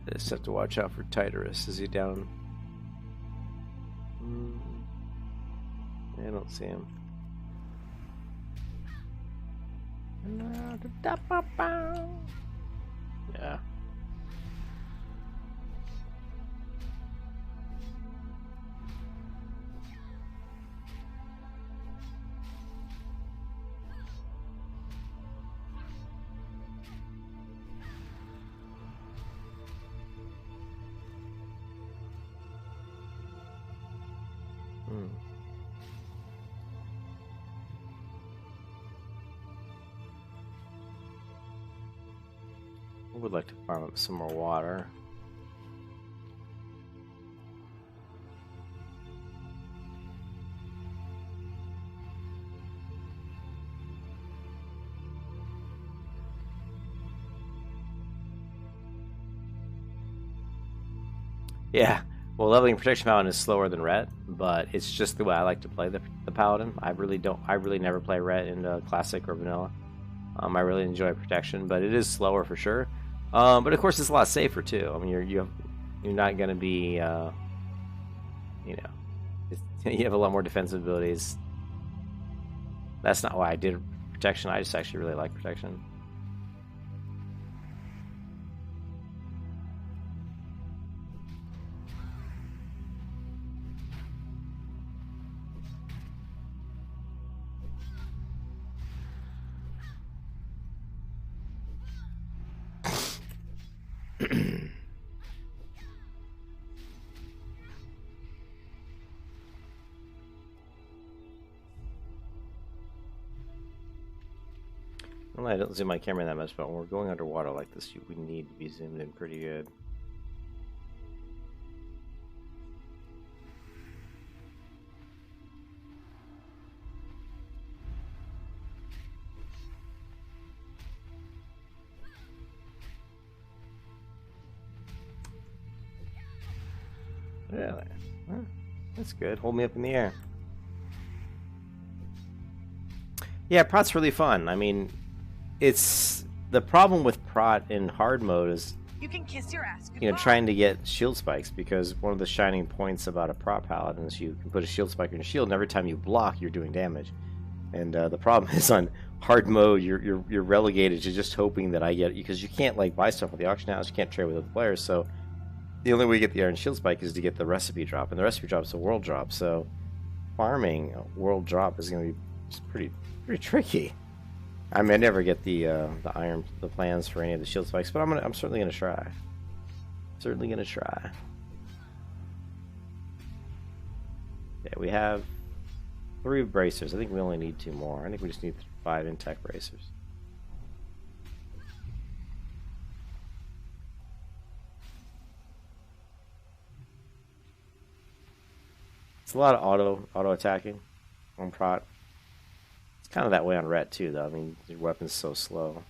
I just have to watch out for Titarus. Is he down? I don't see him. Yeah. would like to farm up some more water. Yeah, well, leveling Protection Paladin is slower than Ret, but it's just the way I like to play the Paladin. I really never play Ret in Classic or Vanilla. I really enjoy Protection, but it is slower for sure. But of course, it's a lot safer too. I mean, you're not going to be, you know, you have a lot more defensive abilities. That's not why I did Protection. I just actually really like Protection. Well, I don't zoom my camera that much, but when we're going underwater like this, we need to be zoomed in pretty good. Really? Huh, that's good. Hold me up in the air. Yeah, Prot's really fun. I mean, it's the problem with Prot in hard mode is, You can kiss your ass goodbye. you know, trying to get shield spikes, because one of the shining points about a Prot Paladin is you can put a shield spike in your shield, and every time you block, you're doing damage. And the problem is on hard mode, you're relegated to just hoping that I get, because you can't like buy stuff with the auction house, you can't trade with other players, so the only way you get the Iron Shield Spike is to get the recipe drop, and the recipe drop is a world drop, so farming a world drop is going to be pretty tricky. I mean, I never get the plans for any of the shield spikes, but I'm certainly gonna try. Certainly gonna try. Yeah, we have 3 bracers. I think we only need 2 more. I think we just need 5 intact bracers. It's a lot of auto attacking on Prot. It's kind of that way on Ret too, though. I mean, your weapon's so slow.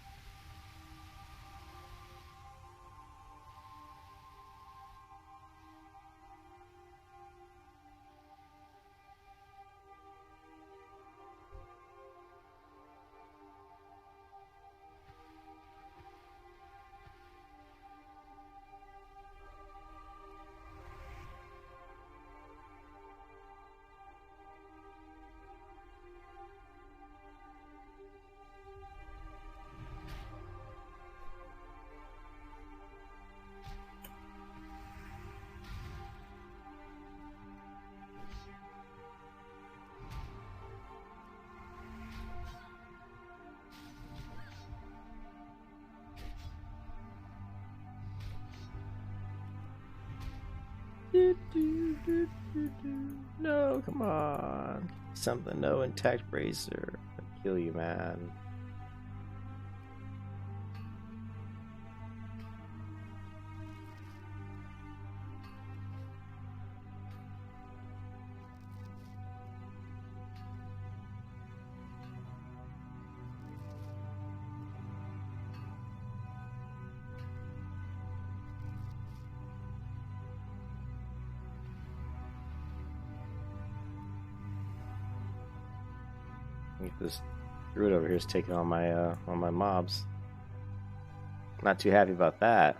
No, come on. Something, no intact bracer. I'll kill you, man. This druid over here is taking on my mobs. Not too happy about that.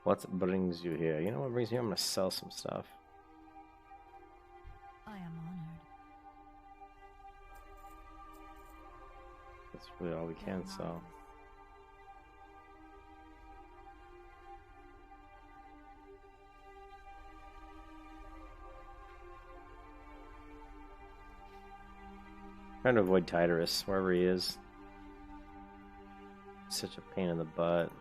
What brings you here? You know what brings you here? I'm gonna sell some stuff. I am honored. That's really all we can sell. Trying to avoid Titus, wherever he is. Such a pain in the butt.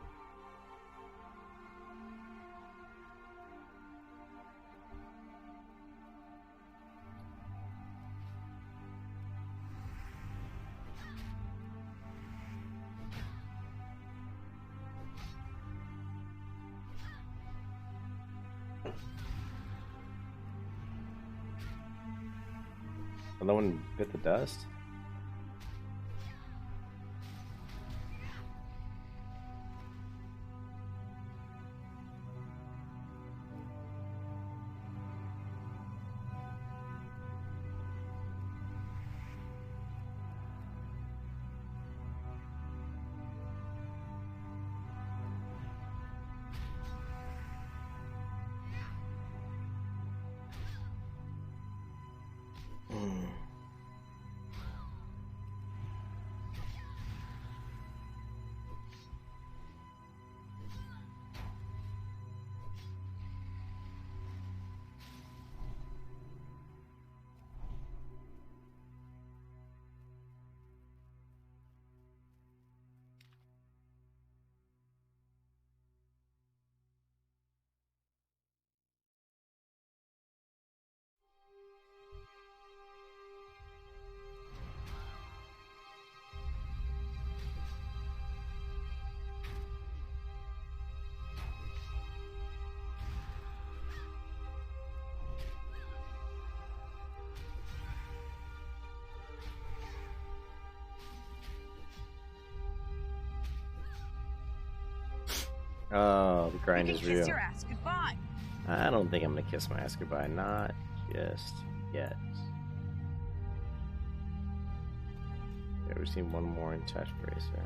No one bit the dust? Oh, the grind is real. Kiss your ass goodbye. I don't think I'm gonna kiss my ass goodbye. Not just yet. Yeah, we've seen one more in touch bracer.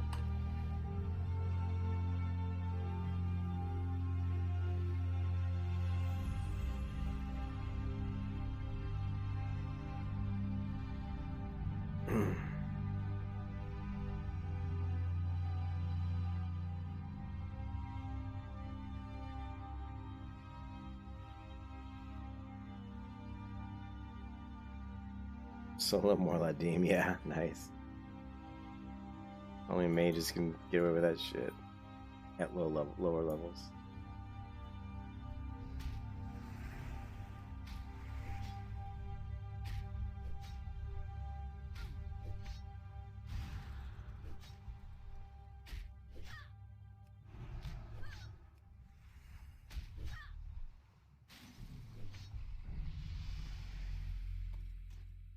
So a little more Ladim, yeah, nice. Only mages can get away with that shit at lower levels.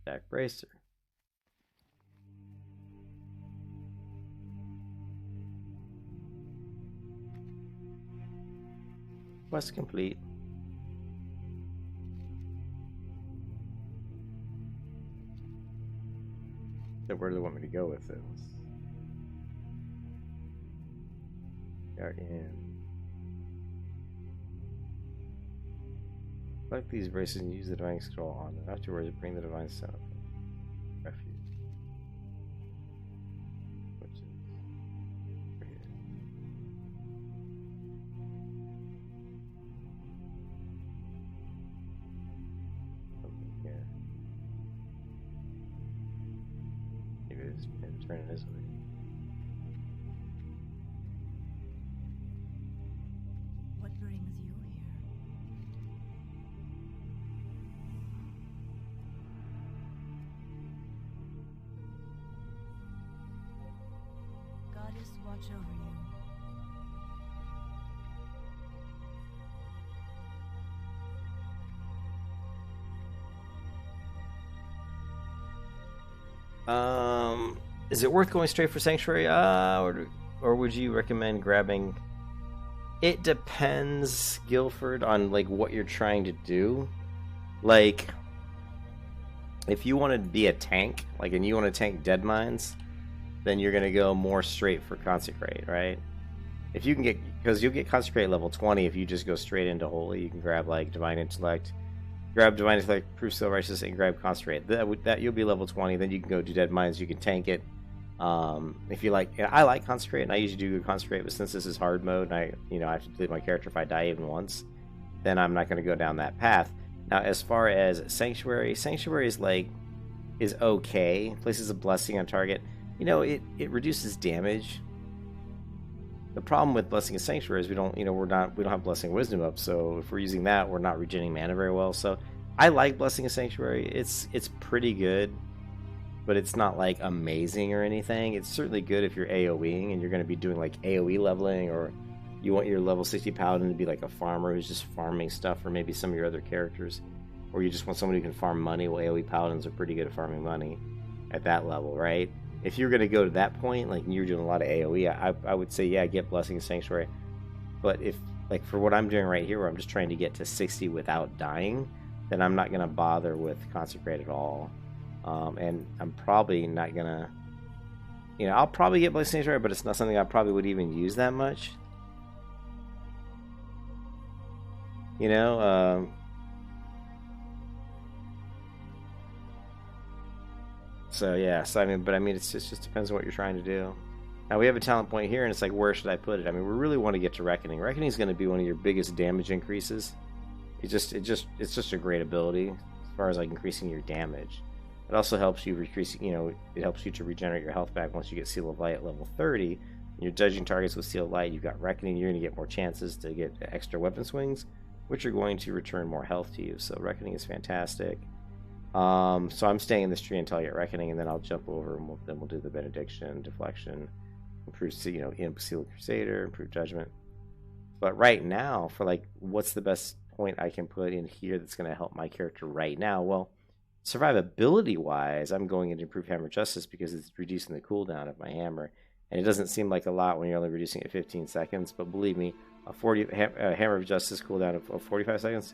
Jack Bracer. Quest complete. So where do they want me to go with this? Guardian. Select these braces and use the divine scroll on them. Afterwards, bring the divine stone. Refuge. Which is over here. Something here. Maybe it's been turning this way. What brings you here? Goddess, watch over you. Is it worth going straight for Sanctuary? Or would you recommend grabbing? It depends, Guilford, on like what you're trying to do. Like, if you want to be a tank, like, and you want to tank dead mines, then you're gonna go more straight for Consecrate, right? If you can get, because you'll get Consecrate level 20 if you just go straight into Holy. You can grab like Divine Intellect, grab Divine Intellect, Proof Still Righteous, and grab Consecrate. That you'll be level 20. Then you can go do Dead Mines. You can tank it, If you like, I like Consecrate, and I usually do Consecrate, but since this is hard mode, and I have to delete my character if I die even once, then I'm not going to go down that path. Now, as far as Sanctuary is okay. Places a blessing on target. It reduces damage. The problem with Blessing of Sanctuary is we don't have Blessing of Wisdom up, so if we're using that, we're not regenerating mana very well. So I like Blessing of Sanctuary. It's pretty good, but it's not like amazing or anything. It's certainly good if you're AoEing and you're going to be doing like AoE leveling, or you want your level 60 Paladin to be like a farmer who's just farming stuff, or maybe some of your other characters, or you just want someone who can farm money. Well, AoE Paladins are pretty good at farming money at that level, right? If you're going to go to that point, like you're doing a lot of AoE, I would say, yeah, get Blessing of Sanctuary. But if, like, for what I'm doing right here, where I'm just trying to get to 60 without dying, then I'm not going to bother with Consecrate at all. And I'm probably not going to, I'll probably get Blessing of Sanctuary, but it's not something I probably would even use that much. So yeah, it just depends on what you're trying to do. Now we have a talent point here, and it's like, where should I put it? I mean, we really want to get to Reckoning. Reckoning is going to be one of your biggest damage increases. It's just a great ability as far as like increasing your damage. It also helps you it helps you to regenerate your health back once you get Seal of Light at level 30. You're judging targets with Seal of Light. You've got Reckoning. You're going to get more chances to get extra weapon swings, which are going to return more health to you. So Reckoning is fantastic. So I'm staying in this tree until I get Reckoning, and then I'll jump over, and then we'll do the Benediction, Deflection, improve, Imp, Seal Crusader, improve Judgment. But right now, for like, what's the best point I can put in here that's going to help my character right now? Well, survivability-wise, I'm going into Improve Hammer Justice because it's reducing the cooldown of my hammer, and it doesn't seem like a lot when you're only reducing it 15 seconds, but believe me, a Hammer of Justice cooldown of 45 seconds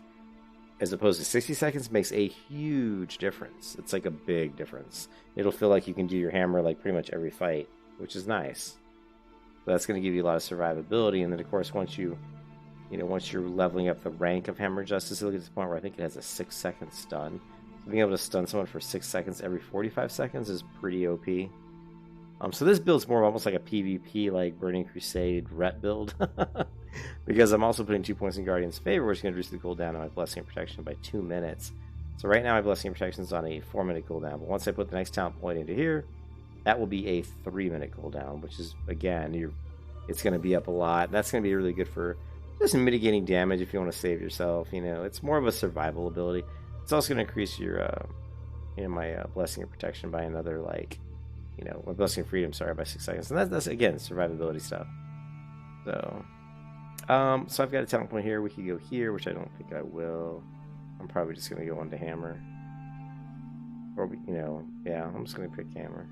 as opposed to 60 seconds makes a huge difference. It's like a big difference. It'll feel like you can do your hammer like pretty much every fight, which is nice. So that's going to give you a lot of survivability, and then of course once you're leveling up the rank of Hammer Justice, it'll get to the point where I think it has a 6-second stun. So being able to stun someone for 6 seconds every 45 seconds is pretty OP. So this build's more almost like a PvP, like Burning Crusade rep build. Because I'm also putting 2 points in Guardian's favor, which is going to reduce the cooldown of my Blessing and Protection by 2 minutes. So right now my Blessing and Protection is on a 4-minute cooldown, but once I put the next talent point into here, that will be a 3-minute cooldown, which is, again, it's going to be up a lot. That's going to be really good for just mitigating damage if you want to save yourself. It's more of a survival ability. It's also going to increase your, my Blessing and Protection by another, like, my Blessing of Freedom, by 6 seconds. And that's again, survivability stuff. So, so I've got a talent point here. We could go here, which I don't think I will. I'm probably just going to go on to Hammer. Or, yeah, I'm just going to pick Hammer.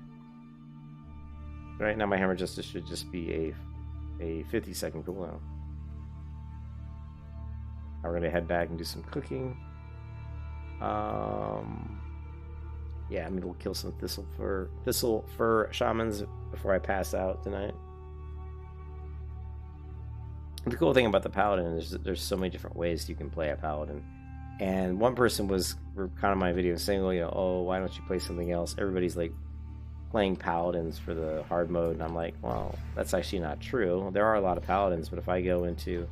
Right now, my Hammer Justice should just be a 50-second cooldown. Now we're going to head back and do some cooking. Yeah, we'll kill some Thistle Fur Shamans before I pass out tonight. The cool thing about the Paladin is that there's so many different ways you can play a Paladin. And one person was kind of my video saying, well, why don't you play something else? Everybody's like playing Paladins for the hard mode, and I'm like, well, that's actually not true. There are a lot of Paladins, but if I go into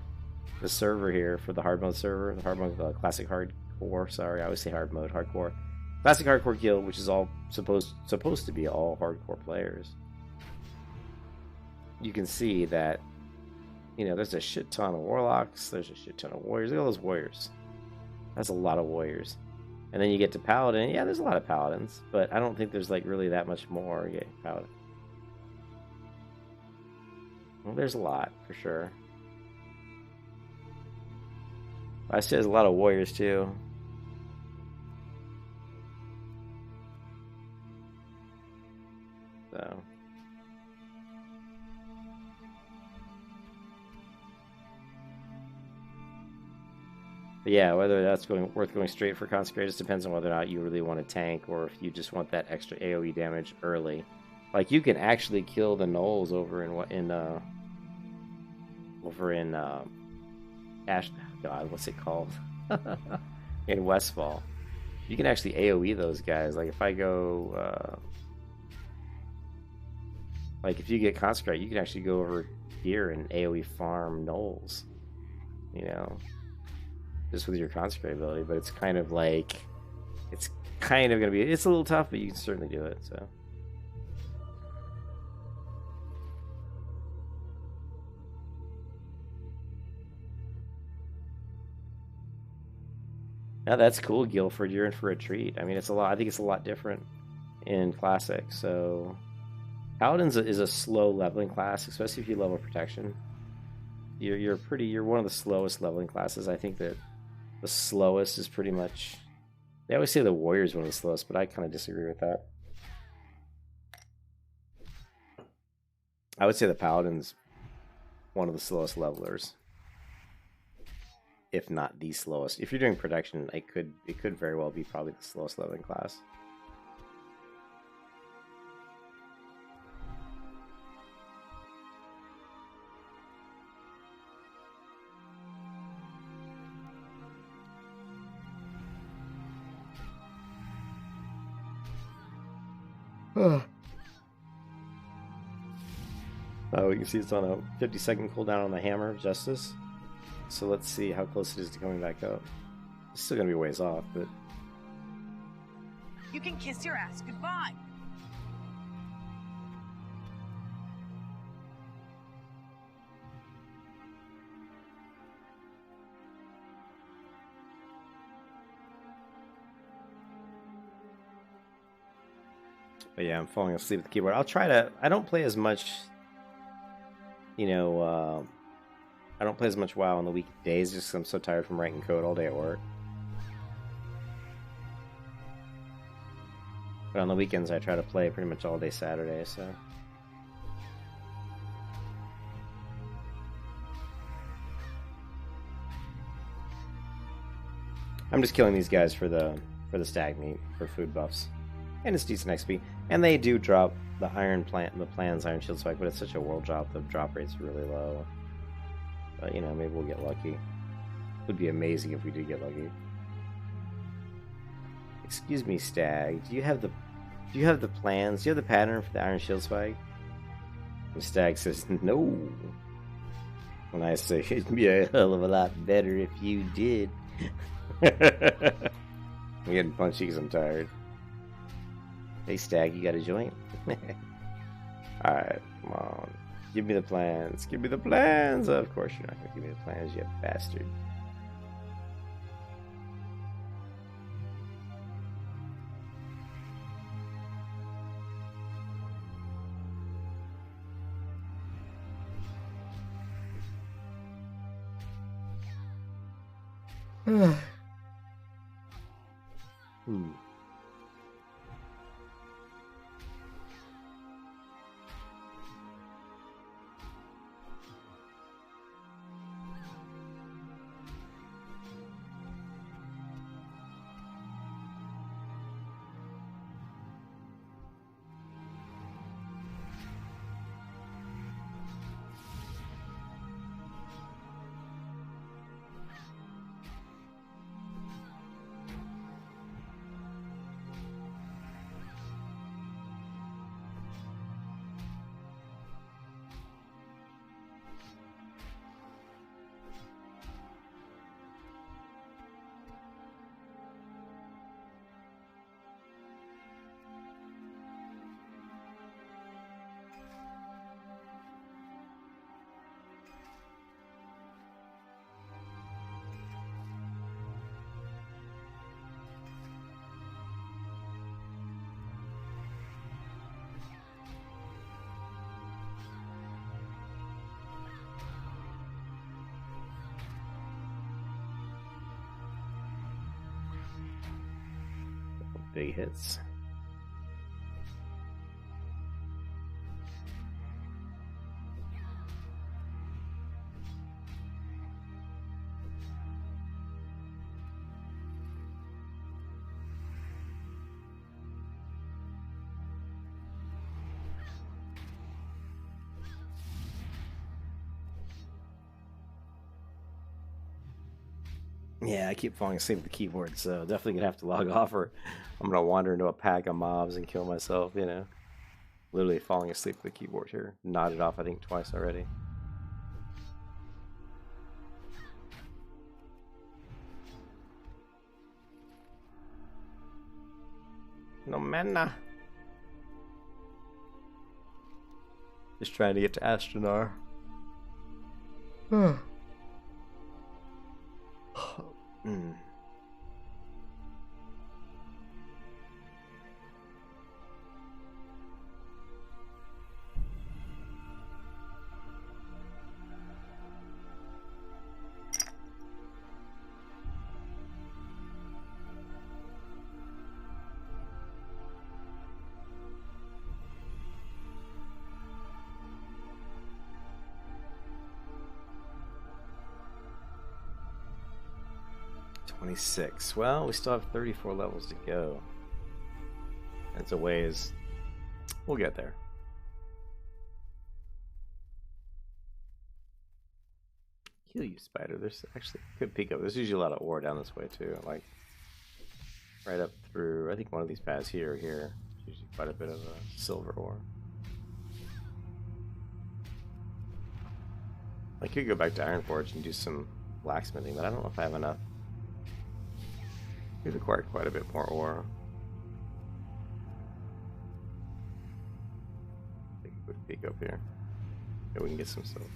the server here for the hard mode server, the hard mode, classic hardcore, I always say hard mode, hardcore. Classic hardcore guild, which is all supposed to be all hardcore players. You can see that, there's a shit ton of warlocks, there's a shit ton of warriors. Look at all those warriors. That's a lot of warriors. And then you get to Paladin. Yeah, there's a lot of Paladins, but I don't think there's like really that much more. Yeah, Paladin. Well, there's a lot for sure. I see there's a lot of warriors too. So. But yeah, whether that's worth going straight for Consecrated just depends on whether or not you really want to tank, or if you just want that extra AoE damage early. Like, you can actually kill the gnolls over in Ash. God, what's it called? In Westfall. You can actually AoE those guys. Like, if I go Like, if you get Consecrate, you can actually go over here and AoE farm Knolls. You know, just with your Consecrate ability. But it's kind of like, it's kind of going to be, it's a little tough, but you can certainly do it, so. Now that's cool, Guilford. You're in for a treat. I mean, it's a lot. I think it's a lot different in Classic. So, Paladin is a slow leveling class, especially if you level Protection. You're one of the slowest leveling classes. I think that the slowest is pretty much. They always say the Warrior is one of the slowest, but I kind of disagree with that. I would say the Paladin's one of the slowest levelers, if not the slowest. If you're doing Protection, it could very well be probably the slowest leveling class. Oh, we can see it's on a 50-second cooldown on the Hammer of Justice. So let's see how close it is to coming back up. It's still gonna be ways off, but You can kiss your ass goodbye. yeah, I'm falling asleep with the keyboard. I'll try to. I don't play as much. You know, I don't play as much WoW on the weekdays just because I'm so tired from writing code all day at work. But on the weekends, I try to play pretty much all day Saturday, so. I'm just killing these guys for the stag meat, for food buffs. And it's decent XP. And they do drop the Plan's Iron Shield Spike, but it's such a world drop, the drop rate's really low. But, you know, maybe we'll get lucky. It would be amazing if we did get lucky. Excuse me, Stag. Do you have the plans? Do you have the pattern for the Iron Shield Spike? The Stag says no. When I say it'd be a hell of a lot better if you did. I'm getting punchy because I'm tired. Hey, Stag, you got a joint? Alright, come on. Give me the plans. Give me the plans! Of course you're not going to give me the plans, you bastard. Big hits. Yeah, I keep falling asleep with the keyboard, so definitely gonna have to log off, or I'm gonna wander into a pack of mobs and kill myself, you know. Literally falling asleep with the keyboard here. Nodded off, I think, twice already. No mana. Just trying to get to Astronar. $26. Well, we still have 34 levels to go. That's a ways. We'll get there. Kill you, spider. There's actually a good peek up. There's usually a lot of ore down this way too. Like right up through. I think one of these paths here. There's usually quite a bit of silver ore. I could go back to Ironforge and do some blacksmithing, but I don't know if I have enough. We've acquired quite a bit more ore. Take a quick peek up here. Yeah, we can get some silver.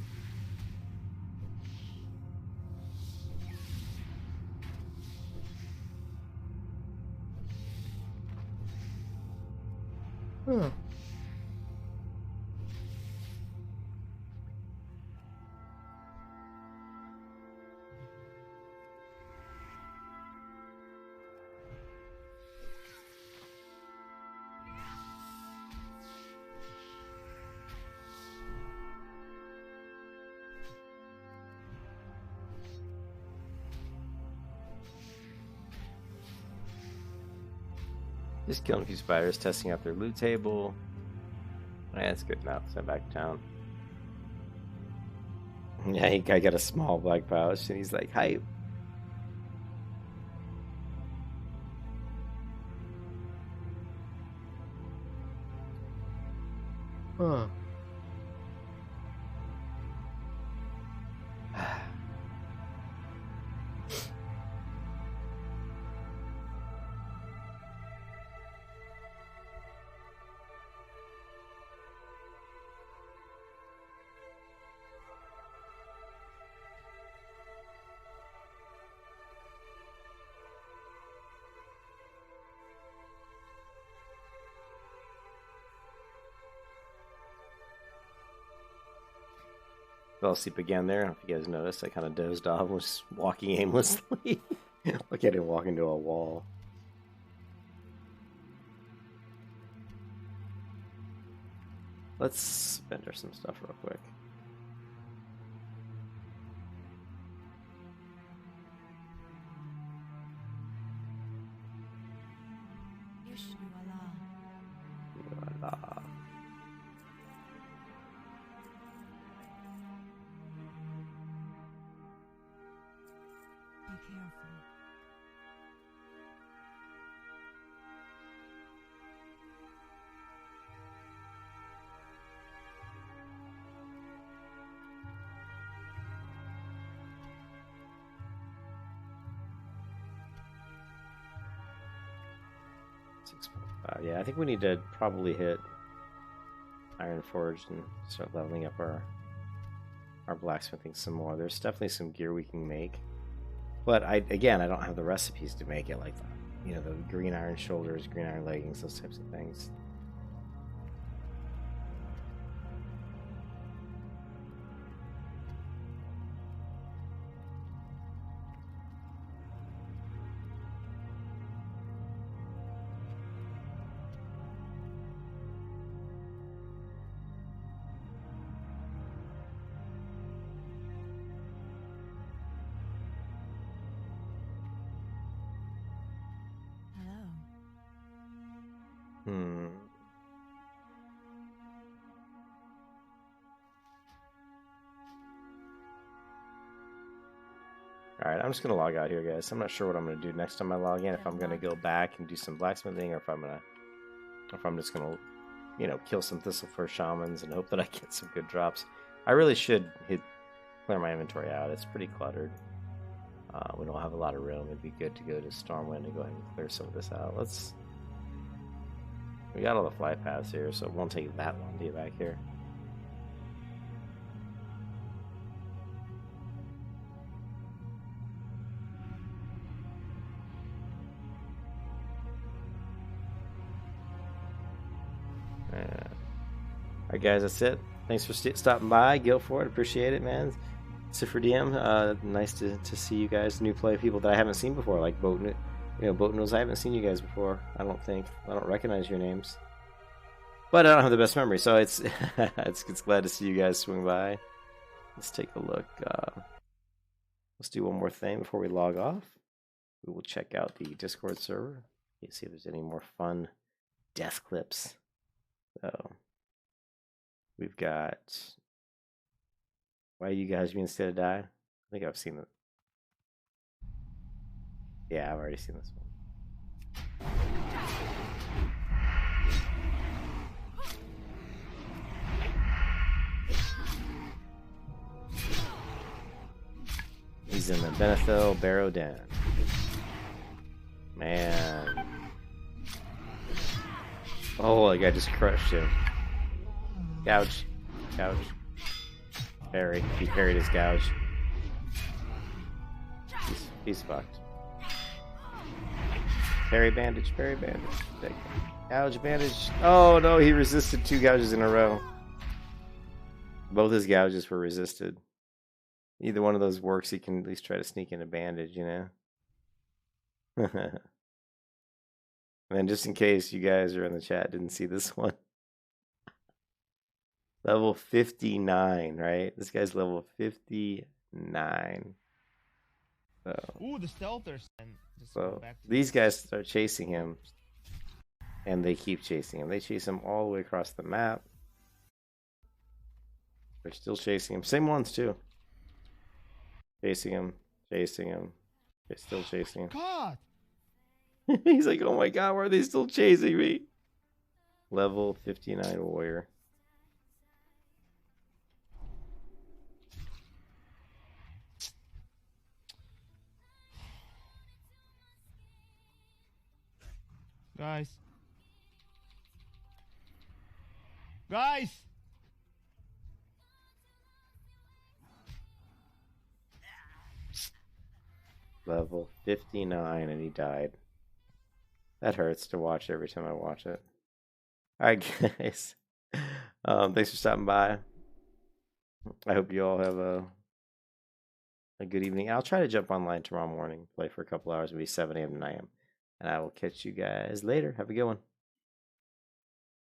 Just killing a few spiders, testing out their loot table. That's good enough. Send back to town. Yeah, I got a small black pouch, and he's like, hype. Huh. Fell asleep again there. I don't know if you guys noticed. I kind of dozed off and was walking aimlessly. Like I didn't walk into a wall. Let's vendor some stuff real quick. Voila. Be careful. Yeah, I think we need to probably hit Ironforge and start leveling up our blacksmithing some more. There's definitely some gear we can make, but I don't have the recipes to make it, like the green iron shoulders, green iron leggings, those types of things. Alright, I'm just going to log out here, guys. I'm not sure what I'm going to do next time I log in. If I'm going to go back and do some blacksmithing, or if I'm just going to you know, kill some Thistlefur Shamans and hope that I get some good drops. I really should clear my inventory out. It's pretty cluttered. We don't have a lot of room. It'd be good to go to Stormwind and go ahead and clear some of this out. We got all the fly paths here, so it won't take that long to get back here. Alright guys, that's it. Thanks for stopping by. Guildford, appreciate it, man. Cipher DM, nice to see you guys, new play people that I haven't seen before, like Boat Noodles. I haven't seen you guys before. I don't recognize your names, but I don't have the best memory, so it's it's glad to see you guys swing by. Let's take a look. Let's do one more thing before we log off. We will check out the Discord server. See if there's any more fun death clips. So we've got Why You Guys Being Scared to Die. I think I've seen it. Yeah, I've already seen this one. He's in the Benethil Barrow Den. Man. Oh, that guy just crushed him. Gouge. Parry. He parried his gouge. He's fucked. Parry bandage. Gouge bandage. Oh no, he resisted 2 gouges in a row. Both his gouges were resisted. Either one of those works, he can at least try to sneak in a bandage, you know? And then just in case you guys are in the chat didn't see this one. Level 59, right? This guy's level 59. So, Ooh, the stealthers. so these guys start chasing him. And they keep chasing him. They chase him all the way across the map. They're still chasing him. Same ones too. Chasing him. They're still chasing him. God! He's like, oh my god, why are they still chasing me? Level 59 warrior. Guys! Level 59 and he died. That hurts to watch every time I watch it. Alright guys. Thanks for stopping by. I hope you all have a good evening. I'll try to jump online tomorrow morning, play for a couple hours, maybe 7 a.m. to 9 a.m. And I will catch you guys later. Have a good one.